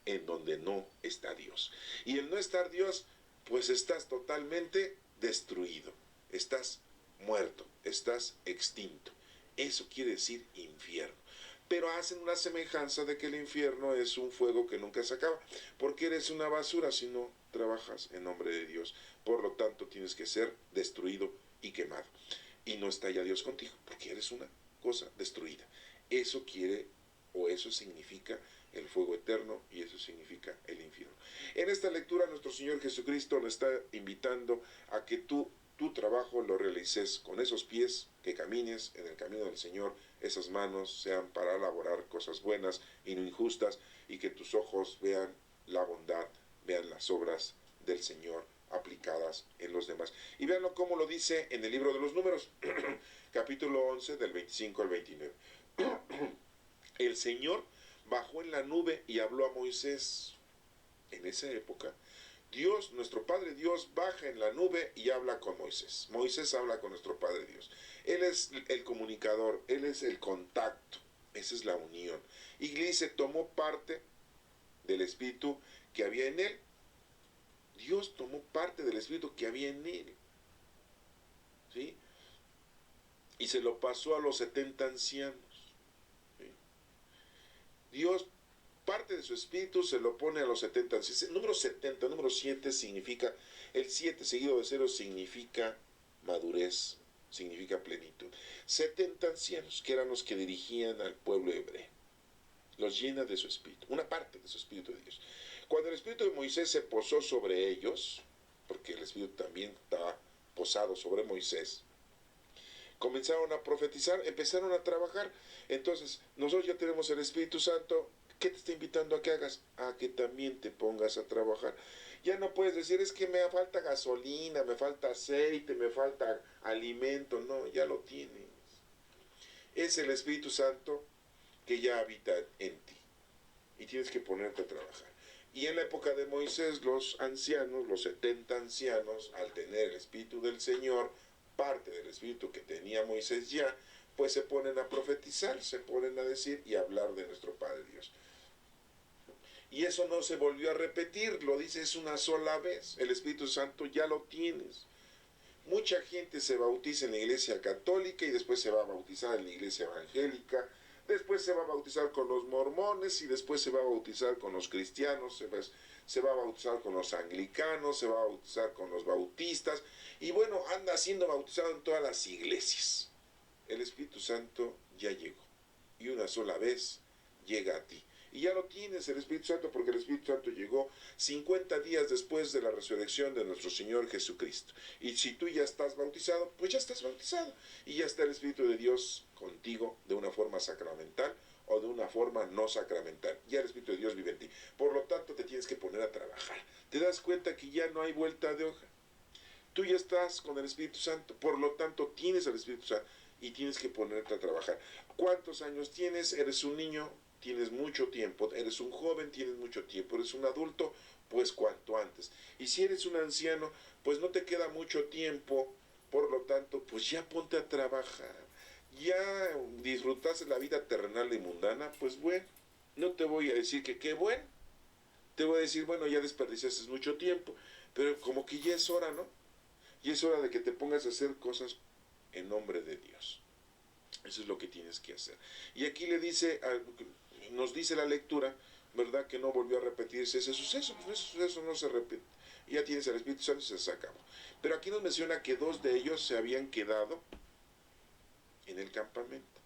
en donde no está Dios. Y el no estar Dios, pues estás totalmente destruido, estás muerto, estás extinto. Eso quiere decir infierno. Pero hacen una semejanza de que el infierno es un fuego que nunca se acaba, porque eres una basura si no trabajas en nombre de Dios. Por lo tanto, tienes que ser destruido y quemado. Y no está ya Dios contigo, porque eres una cosa destruida. Eso quiere o eso significa el fuego eterno y eso significa el infierno. En esta lectura nuestro Señor Jesucristo nos está invitando a que tu trabajo lo realices con esos pies, que camines en el camino del Señor, esas manos sean para elaborar cosas buenas y no injustas, y que tus ojos vean la bondad, vean las obras del Señor aplicadas en los demás. Y veanlo como lo dice en el libro de los Números, capítulo 11, del 25 al 29. El Señor bajó en la nube y habló a Moisés. En esa época, Dios, nuestro Padre Dios, baja en la nube y habla con Moisés. Moisés habla con nuestro Padre Dios. Él es el comunicador, Él es el contacto, esa es la unión. Y dice, tomó parte del Espíritu que había en Él. Dios tomó parte del Espíritu que había en Él, ¿sí? Y se lo pasó a los 70 ancianos. ¿Sí? Dios parte de su espíritu se lo pone a los 70. Número 70, número 7 significa, el 7 seguido de 0 significa madurez, significa plenitud. 70 ancianos, que eran los que dirigían al pueblo hebreo. Los llena de su espíritu, una parte de su espíritu de Dios. Cuando el espíritu de Moisés se posó sobre ellos, porque el espíritu también estaba posado sobre Moisés, comenzaron a profetizar, empezaron a trabajar. Entonces, nosotros ya tenemos el Espíritu Santo. ¿Qué te está invitando a que hagas? A que también te pongas a trabajar. Ya no puedes decir, es que me falta gasolina, me falta aceite, me falta alimento. No, ya lo tienes. Es el Espíritu Santo que ya habita en ti. Y tienes que ponerte a trabajar. Y en la época de Moisés, los ancianos, los 70 ancianos, al tener el Espíritu del Señor, parte del Espíritu que tenía Moisés ya, pues se ponen a profetizar, se ponen a decir y a hablar de nuestro Padre Dios. Y eso no se volvió a repetir, lo dices una sola vez, el Espíritu Santo ya lo tienes. Mucha gente se bautiza en la iglesia católica y después se va a bautizar en la iglesia evangélica, después se va a bautizar con los mormones y después se va a bautizar con los cristianos, se va a bautizar con los anglicanos, se va a bautizar con los bautistas y bueno, anda siendo bautizado en todas las iglesias. El Espíritu Santo ya llegó y una sola vez llega a ti. Y ya lo tienes el Espíritu Santo porque el Espíritu Santo llegó 50 días después de la resurrección de nuestro Señor Jesucristo. Y si tú ya estás bautizado, pues ya estás bautizado. Y ya está el Espíritu de Dios contigo de una forma sacramental o de una forma no sacramental. Ya el Espíritu de Dios vive en ti. Por lo tanto, te tienes que poner a trabajar. Te das cuenta que ya no hay vuelta de hoja. Tú ya estás con el Espíritu Santo, por lo tanto tienes el Espíritu Santo y tienes que ponerte a trabajar. ¿Cuántos años tienes? ¿Eres un niño? Tienes mucho tiempo. ¿Eres un joven? Tienes mucho tiempo. ¿Eres un adulto? Pues cuanto antes. Y si eres un anciano, pues no te queda mucho tiempo, por lo tanto, pues ya ponte a trabajar. Ya disfrutaste la vida terrenal y mundana, pues bueno, no te voy a decir que qué bueno. Te voy a decir, bueno, ya desperdiciaste mucho tiempo, pero como que ya es hora, ¿no? Y es hora de que te pongas a hacer cosas en nombre de Dios. Eso es lo que tienes que hacer. Y aquí le dice, nos dice la lectura, ¿verdad? Que no volvió a repetirse ese suceso. Pues ese suceso no se repite. Y ya tienes el Espíritu Santo y se acabó. Pero aquí nos menciona que 2 de ellos se habían quedado en el campamento.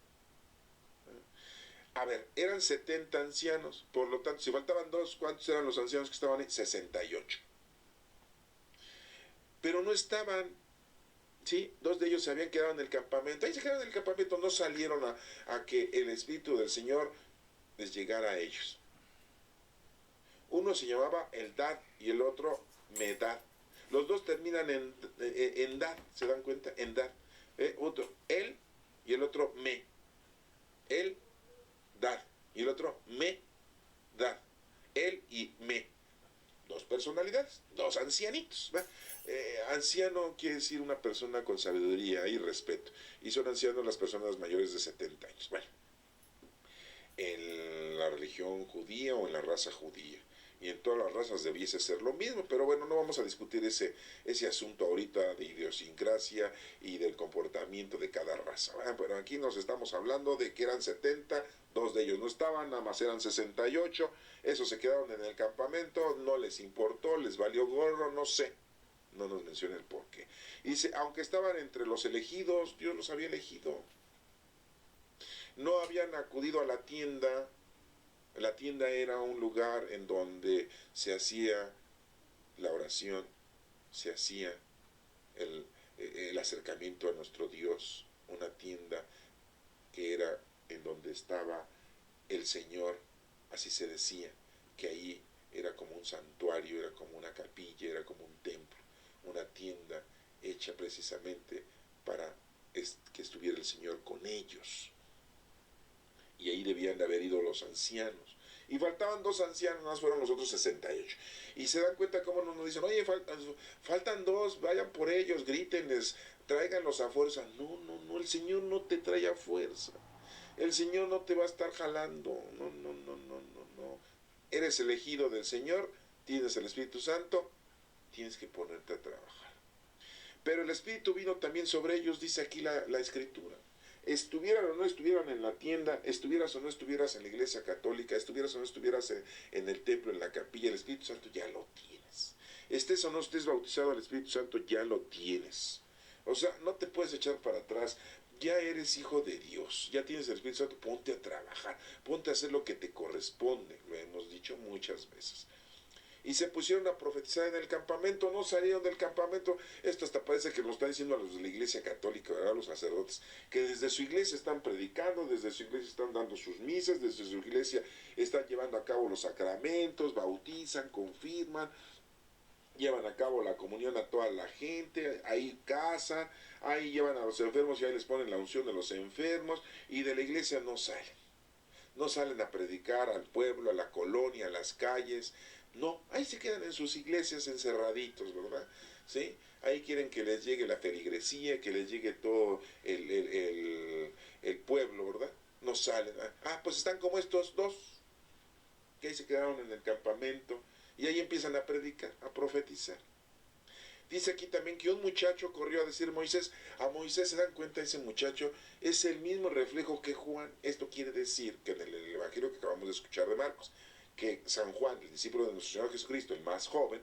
A ver, eran 70 ancianos, por lo tanto, si faltaban 2, ¿cuántos eran los ancianos que estaban ahí? 68. Pero no estaban, ¿sí? 2 de ellos se habían quedado en el campamento. Ahí se quedaron en el campamento, no salieron a que el Espíritu del Señor les llegara a ellos. Uno se llamaba Eldad y el otro Medad. Los dos terminan en Dad, ¿se dan cuenta? En Dad. Otro, él y el otro Me. Él, Dad. Y el otro Me, Dad. Él y Me. 2 personalidades, 2 ancianitos. Anciano quiere decir una persona con sabiduría y respeto. Y son ancianos las personas mayores de 70 años. Bueno, en la religión judía o en la raza judía. Y en todas las razas debiese ser lo mismo, pero bueno, no vamos a discutir ese asunto ahorita de idiosincrasia y del comportamiento de cada raza. Pero aquí nos estamos hablando de que eran 70, 2 de ellos no estaban, nada más eran 68, esos se quedaron en el campamento, no les importó, les valió gorro, no sé, no nos menciona el porqué. Y dice, aunque estaban entre los elegidos, Dios los había elegido. No habían acudido a la tienda. La tienda era un lugar en donde se hacía la oración, se hacía el acercamiento a nuestro Dios, una tienda que era en donde estaba el Señor, así se decía, que ahí era como un santuario, era como una capilla, era como un templo, una tienda hecha precisamente para que estuviera el Señor con ellos. Y ahí debían de haber ido los ancianos. Y faltaban 2 ancianos, más fueron los otros 68. Y se dan cuenta cómo nos dicen, oye, faltan 2, vayan por ellos, grítenles, tráiganlos a fuerza. No, el Señor no te trae a fuerza. El Señor no te va a estar jalando. No. Eres elegido del Señor, tienes el Espíritu Santo, tienes que ponerte a trabajar. Pero el Espíritu vino también sobre ellos, dice aquí la Escritura. Estuvieran o no estuvieran en la tienda, estuvieras o no estuvieras en la iglesia católica, estuvieras o no estuvieras en el templo, en la capilla, el Espíritu Santo ya lo tienes. Estés o no estés bautizado al Espíritu Santo, ya lo tienes. O sea, no te puedes echar para atrás. Ya eres hijo de Dios, ya tienes el Espíritu Santo, ponte a trabajar, ponte a hacer lo que te corresponde, lo hemos dicho muchas veces. Y se pusieron a profetizar en el campamento, no salieron del campamento. Esto hasta parece que lo está diciendo a los de la iglesia católica, ¿verdad? Los sacerdotes, que desde su iglesia están predicando, desde su iglesia están dando sus misas, desde su iglesia están llevando a cabo los sacramentos, bautizan, confirman, llevan a cabo la comunión a toda la gente, ahí casan, ahí llevan a los enfermos y ahí les ponen la unción de los enfermos, y de la iglesia no salen. No salen a predicar al pueblo, a la colonia, a las calles. No, ahí se quedan en sus iglesias encerraditos, ¿verdad? ¿Sí? Ahí quieren que les llegue la feligresía, que les llegue todo el pueblo, ¿verdad? No salen. Ah, pues están como estos dos, que ahí se quedaron en el campamento, y ahí empiezan a predicar, a profetizar. Dice aquí también que un muchacho corrió a decir a Moisés, se dan cuenta, ese muchacho es el mismo reflejo que Juan. Esto quiere decir que en el evangelio que acabamos de escuchar de Marcos, que San Juan, el discípulo de nuestro Señor Jesucristo, el más joven,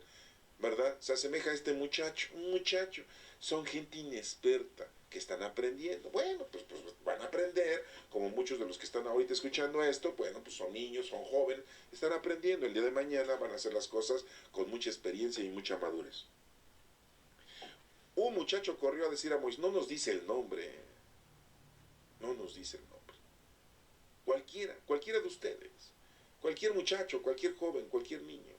¿verdad? Se asemeja a este muchacho, un muchacho. Son gente inexperta que están aprendiendo. Bueno, pues van a aprender, como muchos de los que están ahorita escuchando esto, bueno, pues son niños, son jóvenes, están aprendiendo. El día de mañana van a hacer las cosas con mucha experiencia y mucha madurez. Un muchacho corrió a decir a Moisés, no nos dice el nombre, no nos dice el nombre. Cualquiera de ustedes, cualquier muchacho, cualquier joven, cualquier niño,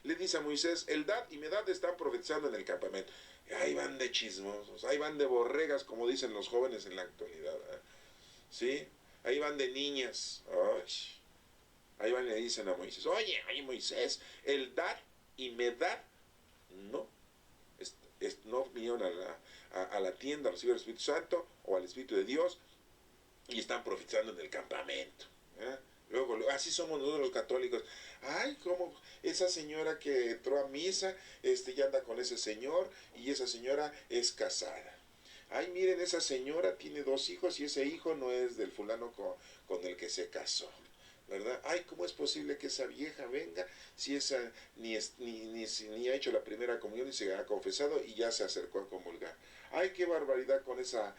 le dice a Moisés, Eldad y Medad están profetizando en el campamento. Ahí van de chismosos, ahí van de borregas, como dicen los jóvenes en la actualidad, ¿eh? ¿Sí? Ahí van de niñas. Ay. Ahí van y le dicen a Moisés, oye Moisés, Eldad y Medad, no, no vinieron a la tienda a recibir el Espíritu Santo o al Espíritu de Dios y están profetizando en el campamento. ¿Eh? Luego, así somos nosotros los católicos. Ay, como esa señora que entró a misa, ya anda con ese señor y esa señora es casada. Ay, miren, esa señora tiene 2 hijos y ese hijo no es del fulano con el que se casó, ¿verdad? Ay, ¿cómo es posible que esa vieja venga si esa ni ha hecho la primera comunión ni se ha confesado y ya se acercó a comulgar? Ay, qué barbaridad con esa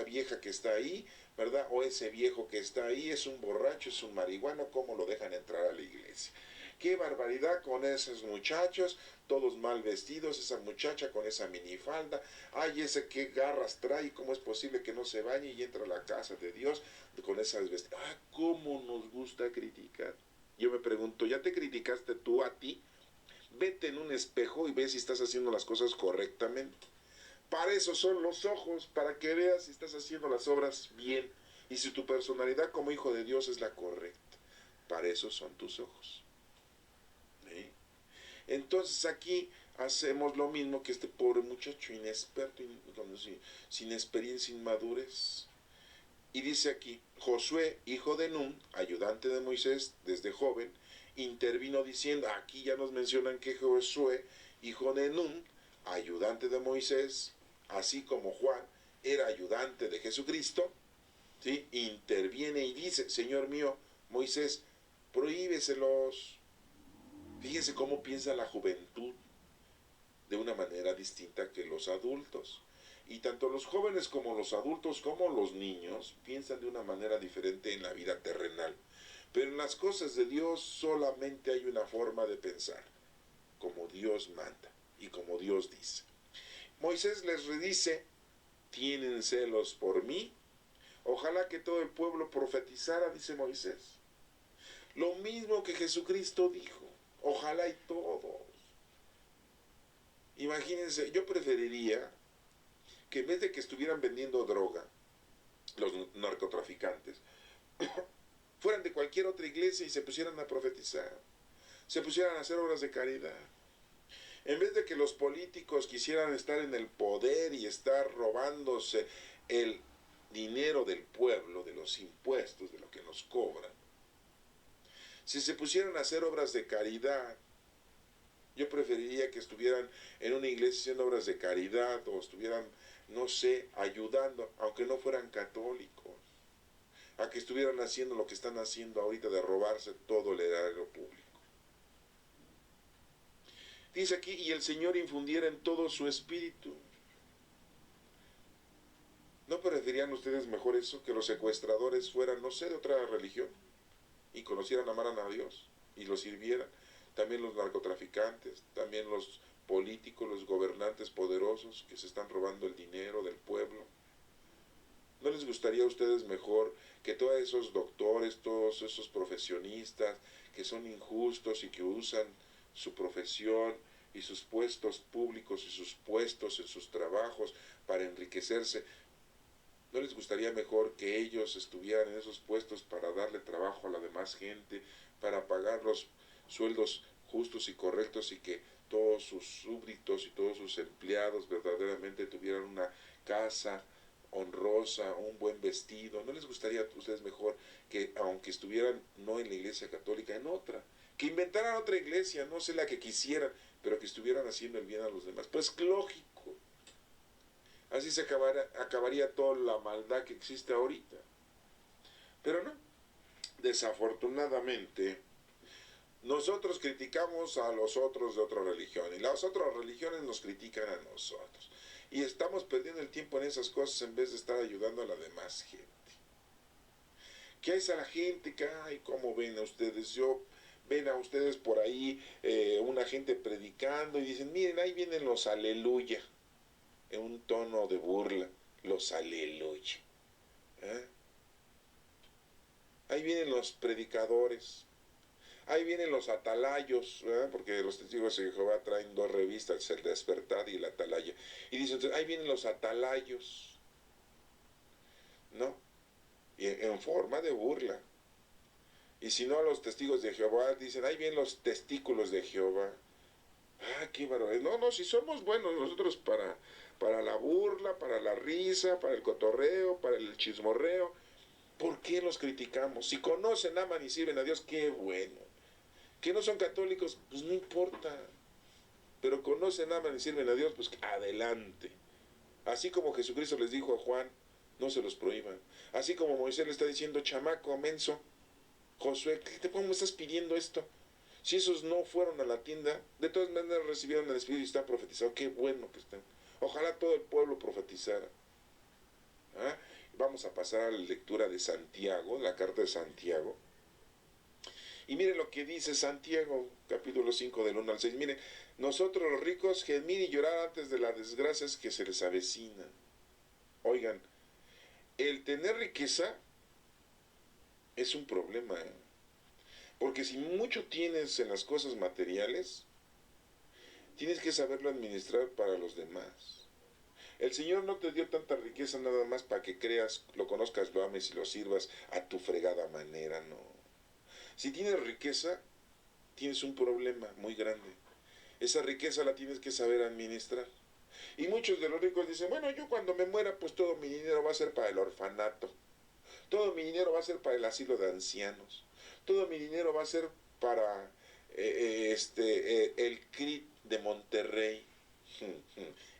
vieja que está ahí, ¿verdad? O ese viejo que está ahí, es un borracho, es un marihuano, ¿cómo lo dejan entrar a la iglesia? Qué barbaridad con esos muchachos, todos mal vestidos, esa muchacha con esa minifalda. Ay, ese qué garras trae, ¿cómo es posible que no se bañe y entra a la casa de Dios con esas vestidas? Ah, cómo nos gusta criticar. Yo me pregunto, ¿ya te criticaste tú a ti? Vete en un espejo y ve si estás haciendo las cosas correctamente. Para eso son los ojos, para que veas si estás haciendo las obras bien y si tu personalidad como hijo de Dios es la correcta. Para eso son tus ojos. ¿Sí? Entonces aquí hacemos lo mismo que este pobre muchacho inexperto, sin experiencia, sin madurez. Y dice aquí, Josué, hijo de Nun, ayudante de Moisés desde joven, intervino diciendo, aquí ya nos mencionan que Josué, hijo de Nun, ayudante de Moisés, así como Juan era ayudante de Jesucristo, ¿sí? Interviene y dice, Señor mío, Moisés, prohíbeselos. Fíjense cómo piensa la juventud de una manera distinta que los adultos. Y tanto los jóvenes como los adultos como los niños piensan de una manera diferente en la vida terrenal. Pero en las cosas de Dios solamente hay una forma de pensar, como Dios manda y como Dios dice. Moisés les dice, ¿tienen celos por mí? Ojalá que todo el pueblo profetizara, dice Moisés. Lo mismo que Jesucristo dijo, ojalá y todos. Imagínense, yo preferiría que en vez de que estuvieran vendiendo droga, los narcotraficantes, fueran de cualquier otra iglesia y se pusieran a profetizar, se pusieran a hacer obras de caridad. En vez de que los políticos quisieran estar en el poder y estar robándose el dinero del pueblo, de los impuestos, de lo que nos cobran, si se pusieran a hacer obras de caridad, yo preferiría que estuvieran en una iglesia haciendo obras de caridad o estuvieran, no sé, ayudando, aunque no fueran católicos, a que estuvieran haciendo lo que están haciendo ahorita de robarse todo el erario público. Dice aquí, y el Señor infundiera en todo su espíritu. ¿No preferirían ustedes mejor eso, que los secuestradores fueran, no sé, de otra religión y conocieran, amaran a Dios y lo sirvieran? También los narcotraficantes, también los políticos, los gobernantes poderosos que se están robando el dinero del pueblo. ¿No les gustaría a ustedes mejor que todos esos doctores, todos esos profesionistas que son injustos y que usan su profesión y sus puestos públicos y sus puestos en sus trabajos para enriquecerse? ¿No les gustaría mejor que ellos estuvieran en esos puestos para darle trabajo a la demás gente, para pagar los sueldos justos y correctos y que todos sus súbditos y todos sus empleados verdaderamente tuvieran una casa honrosa, un buen vestido? ¿No les gustaría a ustedes mejor que, aunque estuvieran no en la iglesia católica, en otra, que inventaran otra iglesia, no sé la que quisieran, pero que estuvieran haciendo el bien a los demás? Pues lógico. Así se acabaría toda la maldad que existe ahorita. Pero no, desafortunadamente, nosotros criticamos a los otros de otra religión y las otras religiones nos critican a nosotros. Y estamos perdiendo el tiempo en esas cosas en vez de estar ayudando a la demás gente. ¿Qué es a la gente que, ay, cómo ven a ustedes? Ven a ustedes por ahí una gente predicando y dicen, miren, ahí vienen los aleluya, en un tono de burla, los aleluya. ¿Eh? Ahí vienen los predicadores, ahí vienen los atalayos, ¿verdad? Porque los testigos de Jehová traen dos revistas, el Despertar y el Atalaya. Y dicen, ahí vienen los atalayos, ¿no? Y en forma de burla. Y si no, los testigos de Jehová dicen, ahí vienen los testículos de Jehová. Ah, qué barbaridad. No, no, si somos buenos nosotros para la burla, para la risa, para el cotorreo, para el chismorreo, ¿por qué los criticamos? Si conocen, aman y sirven a Dios, qué bueno. Que no son católicos, pues no importa. Pero conocen, aman y sirven a Dios, pues adelante. Así como Jesucristo les dijo a Juan, no se los prohíban. Así como Moisés le está diciendo, chamaco, menso, Josué, ¿cómo me estás pidiendo esto? Si esos no fueron a la tienda, de todas maneras recibieron el Espíritu y están profetizados. Qué bueno que están. Ojalá todo el pueblo profetizara. ¿Ah? Vamos a pasar a la lectura de Santiago, la carta de Santiago. Y miren lo que dice Santiago, capítulo 5, del 1 al 6. Miren, nosotros los ricos gemir y llorar antes de las desgracias que se les avecinan. Oigan, el tener riqueza es un problema, ¿eh? Porque si mucho tienes en las cosas materiales, tienes que saberlo administrar para los demás. El Señor no te dio tanta riqueza nada más para que creas, lo conozcas, lo ames y lo sirvas a tu fregada manera, no. Si tienes riqueza, tienes un problema muy grande. Esa riqueza la tienes que saber administrar. Y muchos de los ricos dicen, bueno, yo cuando me muera, pues todo mi dinero va a ser para el orfanato. Todo mi dinero va a ser para el asilo de ancianos. Todo mi dinero va a ser para el CRIT de Monterrey,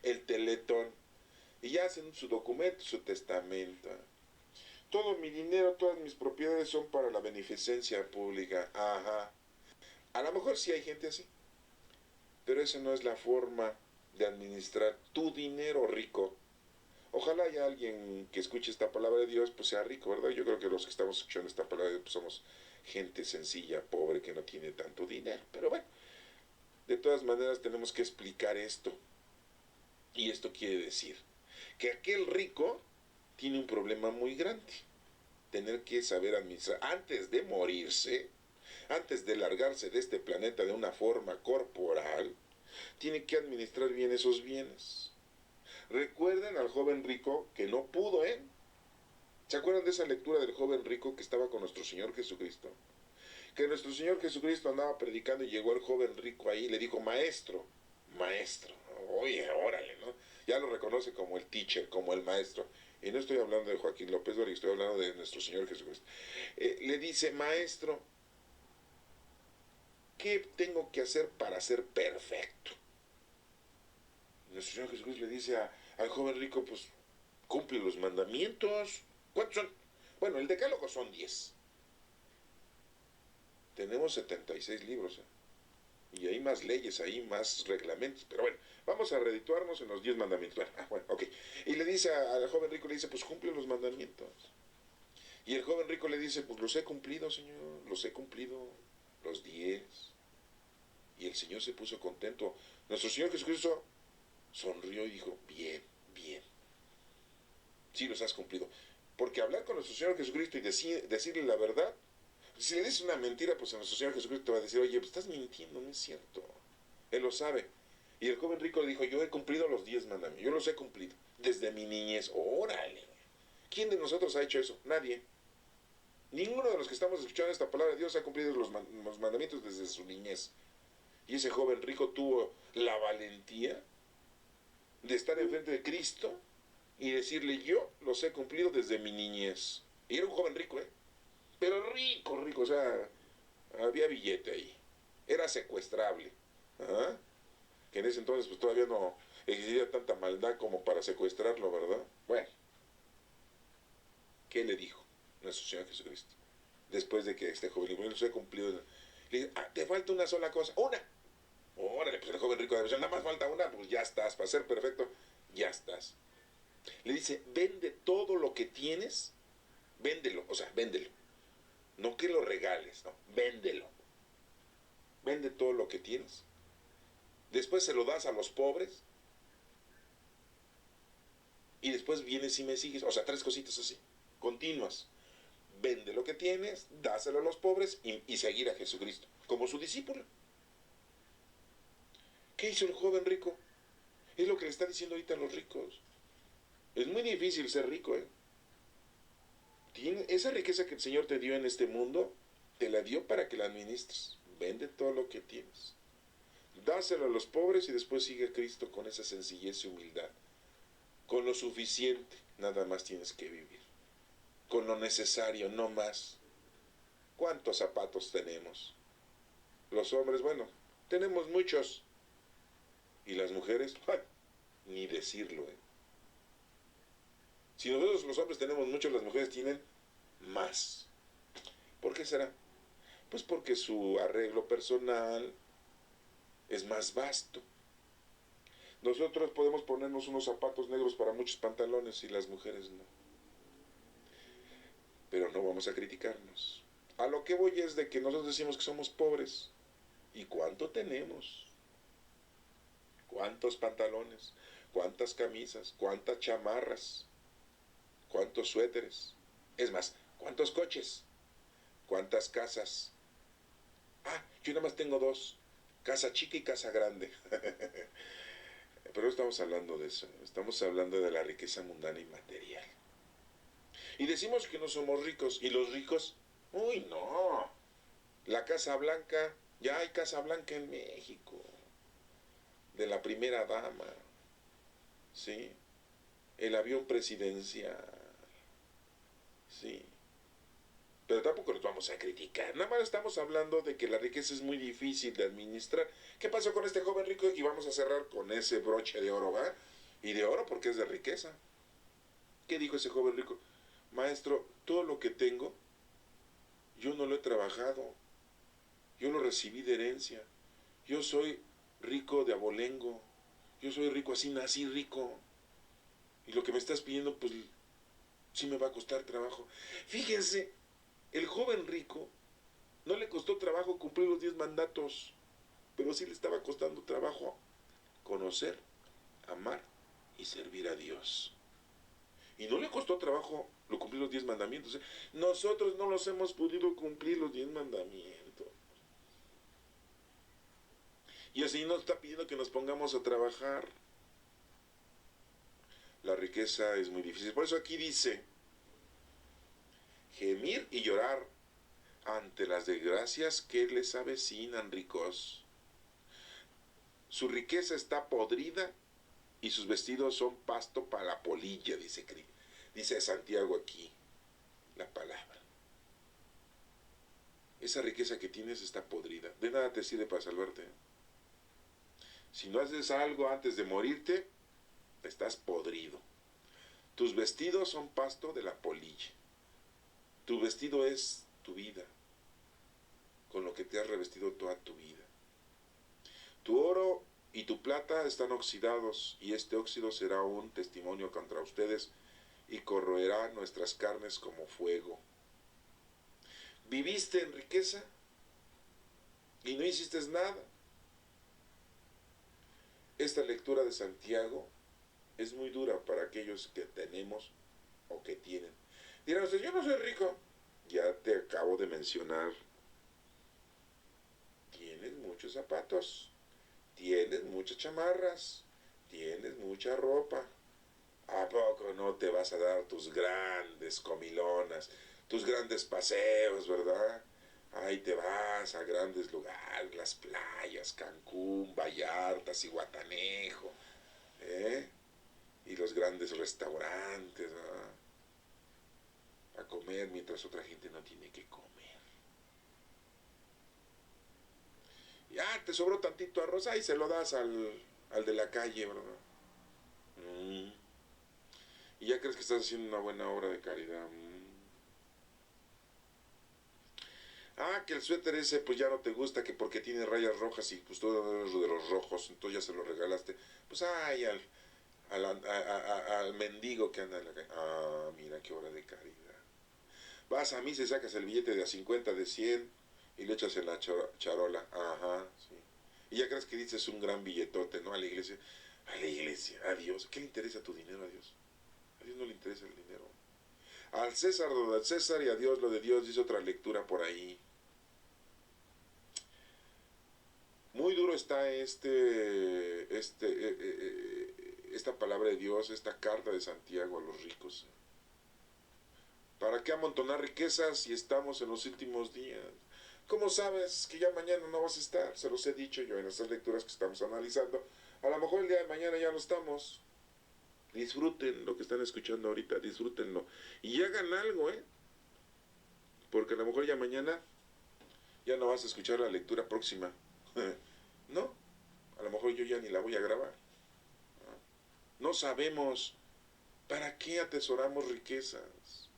el Teletón. Y ya hacen su documento, su testamento. Todo mi dinero, todas mis propiedades son para la beneficencia pública. Ajá. A lo mejor sí hay gente así, pero esa no es la forma de administrar tu dinero, rico. Ojalá haya alguien que escuche esta palabra de Dios, pues sea rico, ¿verdad? Yo creo que los que estamos escuchando esta palabra de Dios, pues somos gente sencilla, pobre, que no tiene tanto dinero. Pero bueno, de todas maneras tenemos que explicar esto. Y esto quiere decir que aquel rico tiene un problema muy grande. Tener que saber administrar antes de morirse, antes de largarse de este planeta de una forma corporal, tiene que administrar bien esos bienes. Recuerden al joven rico que no pudo, ¿eh? ¿Se acuerdan de esa lectura del joven rico que estaba con nuestro Señor Jesucristo? Que nuestro Señor Jesucristo andaba predicando y llegó el joven rico ahí y le dijo, maestro, maestro, oye, órale, ¿no? Ya lo reconoce como el teacher, como el maestro. Y no estoy hablando de Joaquín López Dóriga, estoy hablando de nuestro Señor Jesucristo. Le dice, maestro, ¿qué tengo que hacer para ser perfecto? Nuestro Señor Jesucristo le dice al joven rico, pues, cumple los mandamientos. ¿Cuántos son? Bueno, el decálogo son 10. Tenemos 76 libros, ¿eh? Y hay más leyes ahí, más reglamentos. Pero bueno, vamos a redituarnos en los 10 mandamientos. Bueno, ok. Y le dice al joven rico, le dice, pues cumple los mandamientos. Y el joven rico le dice, pues los he cumplido, Señor, los he cumplido, los 10. Y el Señor se puso contento. Nuestro Señor Jesucristo sonrió y dijo, bien, bien. Sí los has cumplido. Porque hablar con nuestro Señor Jesucristo y decirle la verdad, si le dices una mentira, pues a nuestro Señor Jesucristo te va a decir, oye, pues estás mintiendo, no es cierto. Él lo sabe. Y el joven rico le dijo, yo he cumplido los 10 mandamientos, yo los he cumplido desde mi niñez. Órale. ¿Quién de nosotros ha hecho eso? Nadie. Ninguno de los que estamos escuchando esta palabra de Dios ha cumplido los mandamientos desde su niñez. Y ese joven rico tuvo la valentía de estar enfrente de Cristo y decirle, yo los he cumplido desde mi niñez. Y era un joven rico, pero rico, rico, o sea, había billete ahí. Era secuestrable. ¿Ah? Que en ese entonces pues todavía no existía tanta maldad como para secuestrarlo, ¿verdad? Bueno, ¿qué le dijo nuestro Señor Jesucristo? Después de que este joven rico los he cumplido. Le dice, te falta una sola cosa. ¡Una! Órale, pues el joven rico de nada más falta una, pues ya estás, para ser perfecto, ya estás. Le dice, vende todo lo que tienes, véndelo, o sea, véndelo. No que lo regales, no, véndelo. Vende todo lo que tienes. Después se lo das a los pobres. Y después vienes y me sigues. O sea, 3 cositas así, continuas. Vende lo que tienes, dáselo a los pobres y seguir a Jesucristo, como su discípulo. ¿Qué hizo el joven rico? Es lo que le está diciendo ahorita a los ricos. Es muy difícil ser rico, Esa riqueza que el Señor te dio en este mundo, te la dio para que la administres. Vende todo lo que tienes. Dáselo a los pobres y después sigue a Cristo con esa sencillez y humildad. Con lo suficiente, nada más tienes que vivir. Con lo necesario, no más. ¿Cuántos zapatos tenemos? Los hombres, bueno, tenemos muchos. Y las mujeres, bueno, ni decirlo, Si nosotros los hombres tenemos muchos, las mujeres tienen más. ¿Por qué será? Pues porque su arreglo personal es más vasto. Nosotros podemos ponernos unos zapatos negros para muchos pantalones y las mujeres no. Pero no vamos a criticarnos. A lo que voy es de que nosotros decimos que somos pobres. ¿Y cuánto tenemos? ¿Cuántos pantalones? ¿Cuántas camisas? ¿Cuántas chamarras? ¿Cuántos suéteres? Es más, ¿cuántos coches? ¿Cuántas casas? Yo nada más tengo 2. Casa chica y casa grande. Pero no estamos hablando de eso. Estamos hablando de la riqueza mundana y material. Y decimos que no somos ricos. ¿Y los ricos? Uy, no. La Casa Blanca, ya hay Casa Blanca en México. De la primera dama. ¿Sí? El avión presidencial. Sí. Pero tampoco nos vamos a criticar. Nada más estamos hablando de que la riqueza es muy difícil de administrar. ¿Qué pasó con este joven rico? Y vamos a cerrar con ese broche de oro, ¿va? Y de oro porque es de riqueza. ¿Qué dijo ese joven rico? Maestro, todo lo que tengo, yo no lo he trabajado. Yo lo recibí de herencia. Yo soy rico de abolengo. Yo soy rico así, nací rico. Y lo que me estás pidiendo, pues, sí me va a costar trabajo. Fíjense, el joven rico no le costó trabajo cumplir los 10 mandatos, pero sí le estaba costando trabajo conocer, amar y servir a Dios. Y no le costó trabajo cumplir los 10 mandamientos. Nosotros no los hemos podido cumplir los 10 mandamientos. Y el Señor nos está pidiendo que nos pongamos a trabajar. La riqueza es muy difícil. Por eso aquí dice, gemir y llorar ante las desgracias que les avecinan, ricos. Su riqueza está podrida y sus vestidos son pasto para la polilla, dice Santiago aquí, la palabra. Esa riqueza que tienes está podrida. De nada te sirve para salvarte. Si no haces algo antes de morirte, estás podrido. Tus vestidos son pasto de la polilla. Tu vestido es tu vida, con lo que te has revestido toda tu vida. Tu oro y tu plata están oxidados, y este óxido será un testimonio contra ustedes y corroerá nuestras carnes como fuego. Viviste en riqueza y no hiciste nada. Esta lectura de Santiago es muy dura para aquellos que tenemos o que tienen. Dirán ustedes, yo no soy rico. Ya te acabo de mencionar. Tienes muchos zapatos, tienes muchas chamarras, tienes mucha ropa. ¿A poco no te vas a dar tus grandes comilonas, tus grandes paseos, verdad? Ahí te vas a grandes lugares, las playas, Cancún, Vallarta, Zihuatanejo, ¿eh? Y los grandes restaurantes, ¿verdad? A comer mientras otra gente no tiene que comer. Ya te sobró tantito arroz, ahí se lo das al de la calle, ¿verdad? Y ya crees que estás haciendo una buena obra de caridad. Ah, que el suéter ese pues ya no te gusta, que porque tiene rayas rojas y pues todo de los rojos, entonces ya se lo regalaste. Pues ay, al mendigo que anda en la calle. Ah, mira qué obra de caridad. Vas a misa y sacas el billete de a 50, de 100 y le echas en la charola. Ajá, sí. Y ya crees que dices un gran billetote, ¿no? A la iglesia. A la iglesia, a Dios. ¿Qué le interesa tu dinero a Dios? A Dios no le interesa el dinero. Al César lo del César y a Dios lo de Dios, dice otra lectura por ahí. Muy duro está esta palabra de Dios, esta carta de Santiago a los ricos. ¿Para qué amontonar riquezas si estamos en los últimos días? ¿Cómo sabes que ya mañana no vas a estar? Se los he dicho yo en estas lecturas que estamos analizando. A lo mejor el día de mañana ya no estamos. Disfruten lo que están escuchando ahorita, disfrútenlo. Y hagan algo, ¿eh? Porque a lo mejor ya mañana ya no vas a escuchar la lectura próxima. No, a lo mejor yo ya ni la voy a grabar. No sabemos para qué atesoramos riquezas.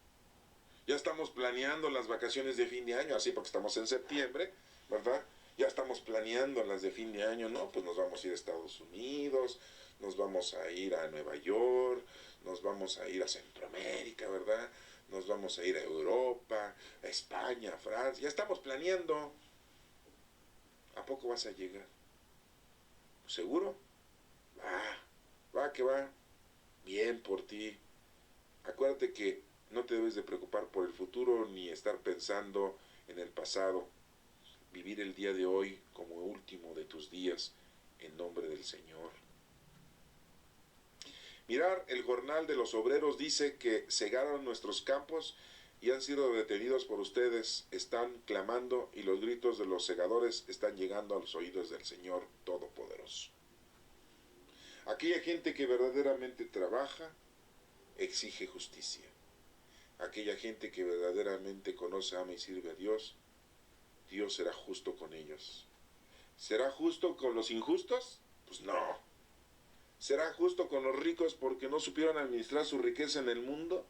Ya estamos planeando las vacaciones de fin de año, así porque estamos en septiembre, ¿verdad? Ya estamos planeando las de fin de año, ¿no? Pues nos vamos a ir a Estados Unidos, nos vamos a ir a Nueva York, nos vamos a ir a Centroamérica, ¿verdad? Nos vamos a ir a Europa, a España, a Francia. Ya estamos planeando. ¿A poco vas a llegar? ¿Seguro? Va que va. Bien por ti. Acuérdate que no te debes de preocupar por el futuro ni estar pensando en el pasado. Vivir el día de hoy como último de tus días en nombre del Señor. Mirar, el jornal de los obreros dice que cegaron nuestros campos y han sido detenidos por ustedes. Están clamando y los gritos de los segadores están llegando a los oídos del Señor Todopoderoso. Aquella gente que verdaderamente trabaja exige justicia. Aquella gente que verdaderamente conoce, ama y sirve a Dios, Dios será justo con ellos. ¿Será justo con los injustos? Pues no. ¿Será justo con los ricos porque no supieron administrar su riqueza en el mundo?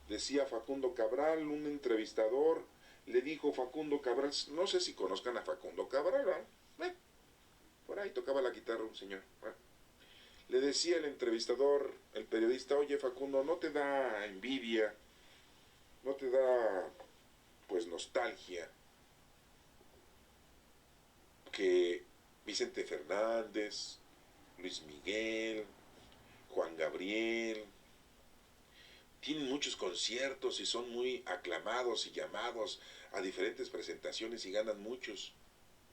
Decía Facundo Cabral, un entrevistador, le dijo Facundo Cabral, no sé si conozcan a Facundo Cabral, ¿verdad? Por ahí tocaba la guitarra un señor. Le decía el entrevistador, el periodista, oye Facundo, ¿no te da envidia? ¿No te da, pues, nostalgia que Vicente Fernández, Luis Miguel, Juan Gabriel, tienen muchos conciertos y son muy aclamados y llamados a diferentes presentaciones y ganan muchos,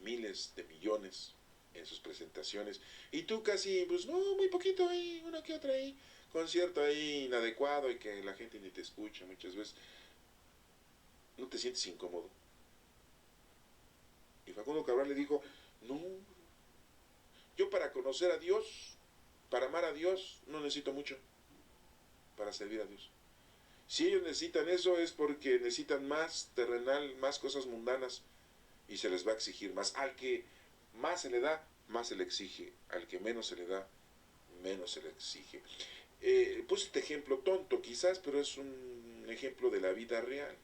miles de millones en sus presentaciones? Y tú casi, pues no, muy poquito ahí, una que otra ahí, concierto ahí inadecuado y que la gente ni te escucha muchas veces. ¿No te sientes incómodo? Y Facundo Cabral le dijo, no, yo para conocer a Dios, para amar a Dios, no necesito mucho para servir a Dios. Si ellos necesitan eso es porque necesitan más terrenal, más cosas mundanas y se les va a exigir más. Al que más se le da, más se le exige. Al que menos se le da, menos se le exige. Puse este ejemplo tonto quizás, pero es un ejemplo de la vida real,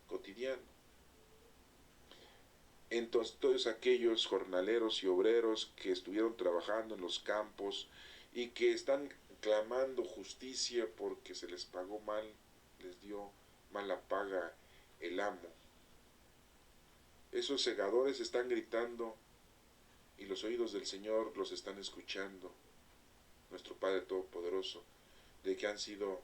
cotidiano. Entonces, todos aquellos jornaleros y obreros que estuvieron trabajando en los campos y que están clamando justicia porque se les pagó mal, les dio mala paga el amo. Esos segadores están gritando y los oídos del Señor los están escuchando, nuestro Padre Todopoderoso, de que han sido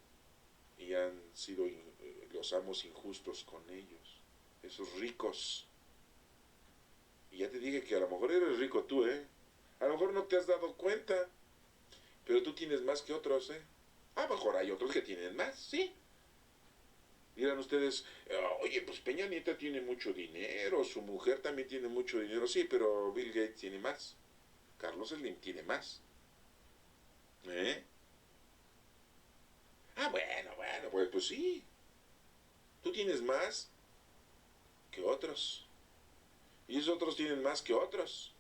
los amos injustos con ellos, esos ricos. Y ya te dije que a lo mejor eres rico tú, a lo mejor no te has dado cuenta, pero tú tienes más que otros, A lo mejor hay otros que tienen más, sí. Dirán ustedes, oye, pues Peña Nieto tiene mucho dinero, su mujer también tiene mucho dinero, sí, pero Bill Gates tiene más, Carlos Slim tiene más. Bueno, pues sí, tú tienes más que otros, y esos otros tienen más que otros.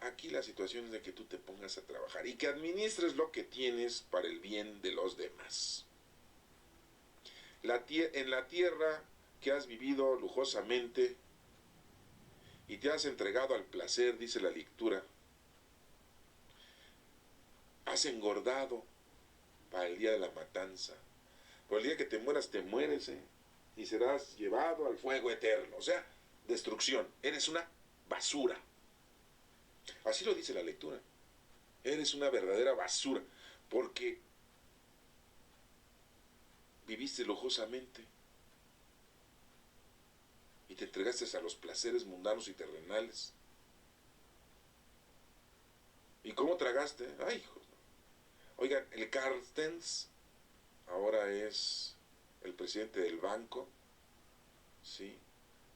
Aquí la situación es de que tú te pongas a trabajar y que administres lo que tienes para el bien de los demás. En la tierra que has vivido lujosamente y te has entregado al placer, dice la lectura, has engordado para el día de la matanza. Por el día que te mueras, y serás llevado al fuego eterno. O sea, destrucción. Eres una basura. Así lo dice la lectura. Eres una verdadera basura, porque viviste lujosamente y te entregaste a los placeres mundanos y terrenales. ¿Y cómo tragaste? Ay, hijos. Oigan, el Carstens ahora es el presidente del banco, ¿sí?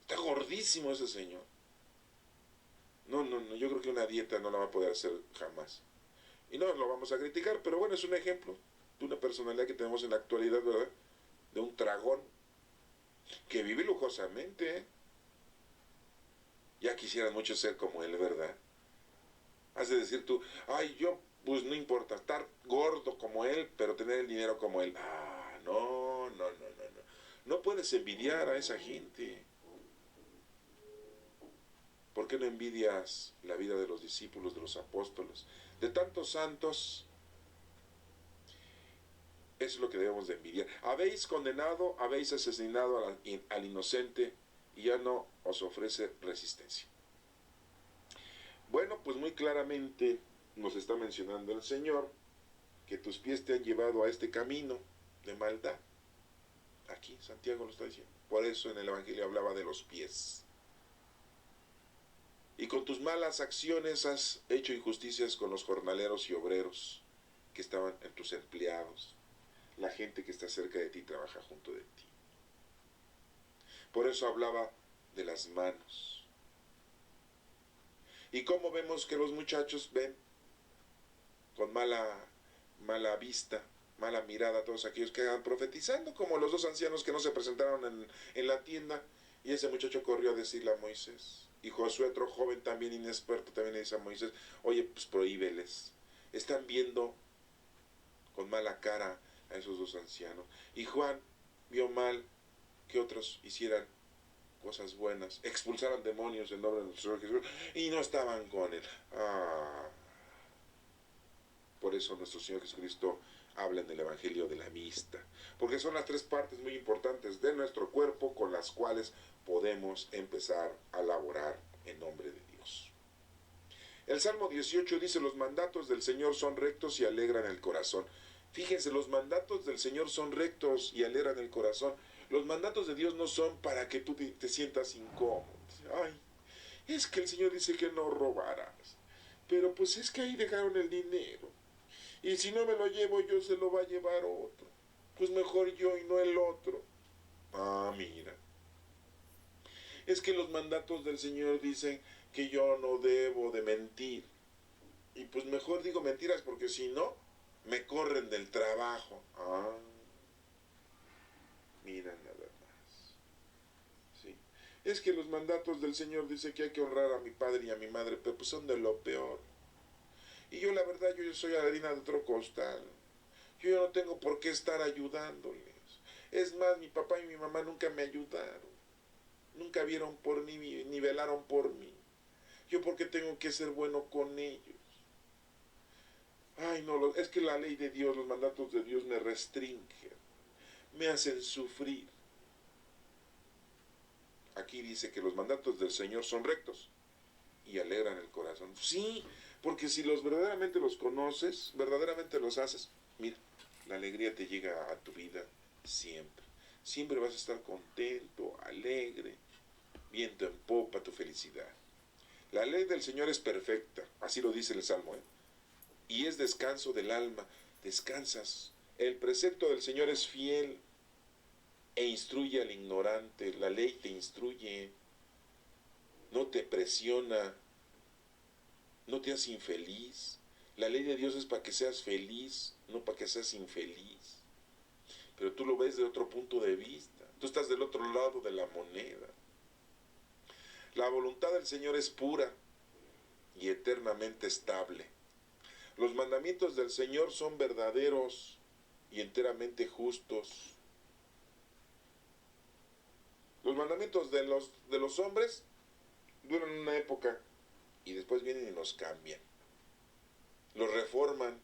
Está gordísimo ese señor. No, yo creo que una dieta no la va a poder hacer jamás. Y no lo vamos a criticar, pero bueno, es un ejemplo de una personalidad que tenemos en la actualidad, ¿verdad? De un tragón que vive lujosamente, Ya quisieran muchos ser como él, ¿verdad? Has de decir tú, ay, yo, pues no importa, estar gordo como él, pero tener el dinero como él. Ah, no. No puedes envidiar a esa gente. ¿Por qué no envidias la vida de los discípulos, de los apóstoles, de tantos santos? Eso es lo que debemos de envidiar. Habéis condenado, habéis asesinado al inocente y ya no os ofrece resistencia. Bueno, pues muy claramente nos está mencionando el Señor que tus pies te han llevado a este camino de maldad. Aquí Santiago lo está diciendo. Por eso en el Evangelio hablaba de los pies. Y con tus malas acciones has hecho injusticias con los jornaleros y obreros que estaban en tus empleados. La gente que está cerca de ti trabaja junto de ti. Por eso hablaba de las manos. ¿Y cómo vemos que los muchachos ven con mala vista, mala mirada a todos aquellos que van profetizando, como los dos ancianos que no se presentaron en la tienda, y ese muchacho corrió a decirle a Moisés, y Josué, otro joven también inexperto, también le dice a Moisés, oye, pues prohíbeles, están viendo con mala cara a esos dos ancianos, y Juan vio mal que otros hicieran cosas buenas, expulsaran demonios en nombre de nuestro Señor Jesús, y no estaban con él. Por eso nuestro Señor Jesucristo habla en el Evangelio de la vista, porque son las tres partes muy importantes de nuestro cuerpo con las cuales podemos empezar a laborar en nombre de Dios. El Salmo 18 dice, los mandatos del Señor son rectos y alegran el corazón. Fíjense, los mandatos del Señor son rectos y alegran el corazón. Los mandatos de Dios no son para que tú te sientas incómodo. Ay, es que el Señor dice que no robarás. Pero pues es que ahí dejaron el dinero. Y si no me lo llevo yo, se lo va a llevar otro. Pues mejor yo y no el otro. Ah, mira. Es que los mandatos del Señor dicen que yo no debo de mentir. Y pues mejor digo mentiras porque si no, me corren del trabajo. Ah, mira nada más. Sí. Es que los mandatos del Señor dicen que hay que honrar a mi padre y a mi madre, pero pues son de lo peor. Y yo la verdad, yo soy harina de otro costal. Yo no tengo por qué estar ayudándoles. Es más, mi papá y mi mamá nunca me ayudaron. Nunca vieron por mí, ni velaron por mí. ¿Yo por qué tengo que ser bueno con ellos? Ay, no, es que la ley de Dios, los mandatos de Dios me restringen, me hacen sufrir. Aquí dice que los mandatos del Señor son rectos y alegran el corazón. Sí, porque si los verdaderamente los conoces, verdaderamente los haces, mira, la alegría te llega a tu vida siempre. Siempre vas a estar contento, alegre, viento en popa tu felicidad. La ley del Señor es perfecta, así lo dice el Salmo, y es descanso del alma. Descansas. El precepto del Señor es fiel e instruye al ignorante. La ley te instruye, no te presiona, no te hace infeliz. La ley de Dios es para que seas feliz, no para que seas infeliz. Pero tú lo ves de otro punto de vista. Tú estás del otro lado de la moneda. La voluntad del Señor es pura y eternamente estable. Los mandamientos del Señor son verdaderos y enteramente justos. Los mandamientos de los hombres duran una época y después vienen y nos cambian. Los reforman,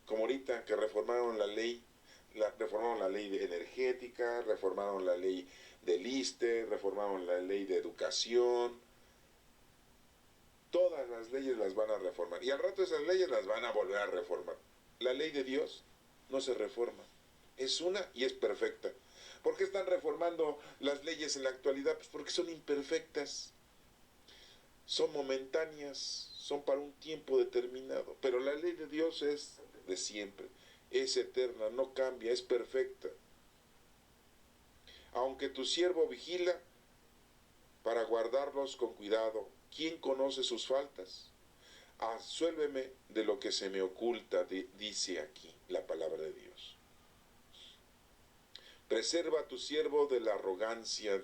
como ahorita que reformaron la ley energética, reformaron la ley del ISSSTE, reformaron la ley de educación. Todas las leyes las van a reformar y al rato esas leyes las van a volver a reformar. La ley de Dios no se reforma, es una y es perfecta. ¿Por qué están reformando las leyes en la actualidad? Pues porque son imperfectas, son momentáneas, son para un tiempo determinado, pero la ley de Dios es de siempre, es eterna, no cambia, es perfecta. Aunque tu siervo vigila para guardarlos con cuidado, ¿quién conoce sus faltas? Absuélveme de lo que se me oculta, dice aquí la palabra de Dios. Preserva a tu siervo de la arrogancia.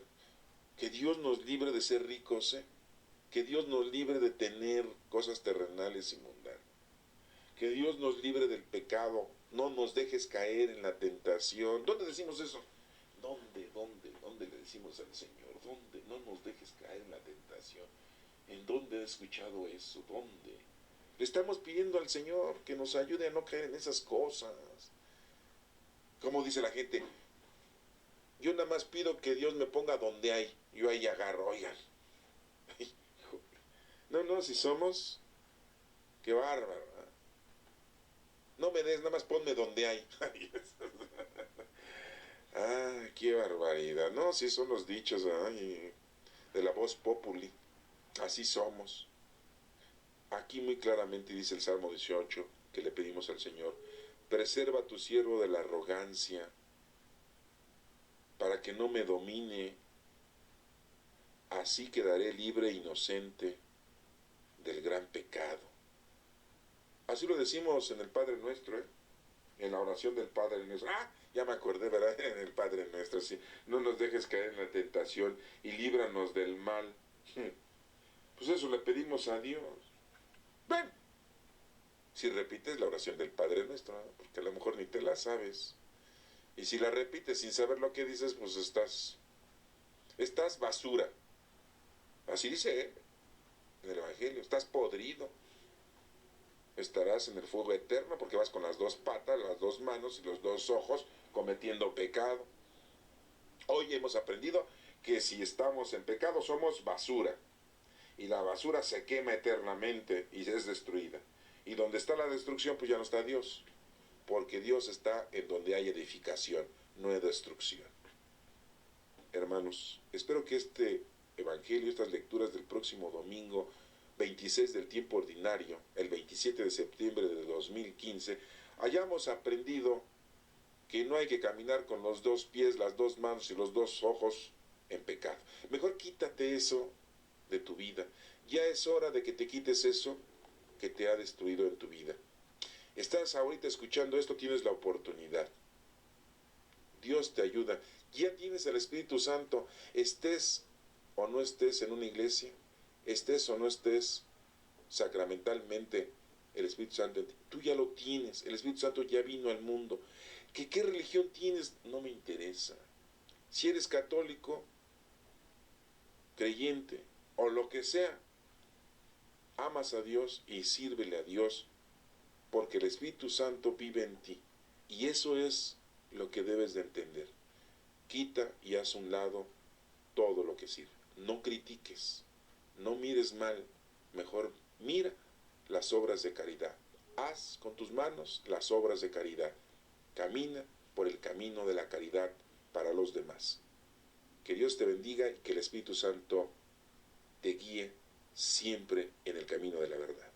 Que Dios nos libre de ser ricos, que Dios nos libre de tener cosas terrenales y mundanas. Que Dios nos libre del pecado. No nos dejes caer en la tentación. ¿Dónde decimos eso? ¿Dónde le decimos al Señor? ¿Dónde? No nos dejes caer en la tentación. ¿En dónde he escuchado eso? ¿Dónde? Le estamos pidiendo al Señor que nos ayude a no caer en esas cosas. Como dice la gente, yo nada más pido que Dios me ponga donde hay. Yo ahí agarro, oigan. No, si somos, qué bárbaro. No me des, nada más ponme donde hay. Qué barbaridad. No, si son los dichos de la voz populi. Así somos. Aquí muy claramente dice el Salmo 18 que le pedimos al Señor, preserva a tu siervo de la arrogancia, para que no me domine, así quedaré libre e inocente del gran pecado. Así lo decimos en el Padre Nuestro, en la oración del Padre Nuestro. Ya me acordé, ¿verdad? En el Padre Nuestro, sí. No nos dejes caer en la tentación y líbranos del mal. Pues eso le pedimos a Dios. Ven, si repites la oración del Padre Nuestro, porque a lo mejor ni te la sabes. Y si la repites sin saber lo que dices, pues estás basura. Así dice, en el Evangelio, estás podrido. Estarás en el fuego eterno porque vas con las dos patas, las dos manos y los dos ojos cometiendo pecado. Hoy hemos aprendido que si estamos en pecado somos basura. Y la basura se quema eternamente y es destruida. Y donde está la destrucción, pues ya no está Dios. Porque Dios está en donde hay edificación, no hay destrucción. Hermanos, espero que este evangelio, estas lecturas del próximo domingo 26 del tiempo ordinario, el 27 de septiembre de 2015, hayamos aprendido que no hay que caminar con los dos pies, las dos manos y los dos ojos en pecado. Mejor quítate eso de tu vida. Ya es hora de que te quites eso que te ha destruido en tu vida. Estás ahorita escuchando esto, tienes la oportunidad. Dios te ayuda. Ya tienes el Espíritu Santo. Estés o no estés en una iglesia, estés o no estés sacramentalmente, el Espíritu Santo, tú ya lo tienes. El Espíritu Santo ya vino al mundo. ¿Qué religión tienes? No me interesa. Si eres católico, creyente o lo que sea, amas a Dios y sírvele a Dios porque el Espíritu Santo vive en ti. Y eso es lo que debes de entender. Quita y haz a un lado todo lo que sirve. No critiques, no mires mal, mejor mira las obras de caridad. Haz con tus manos las obras de caridad. Camina por el camino de la caridad para los demás. Que Dios te bendiga y que el Espíritu Santo te guíe siempre en el camino de la verdad.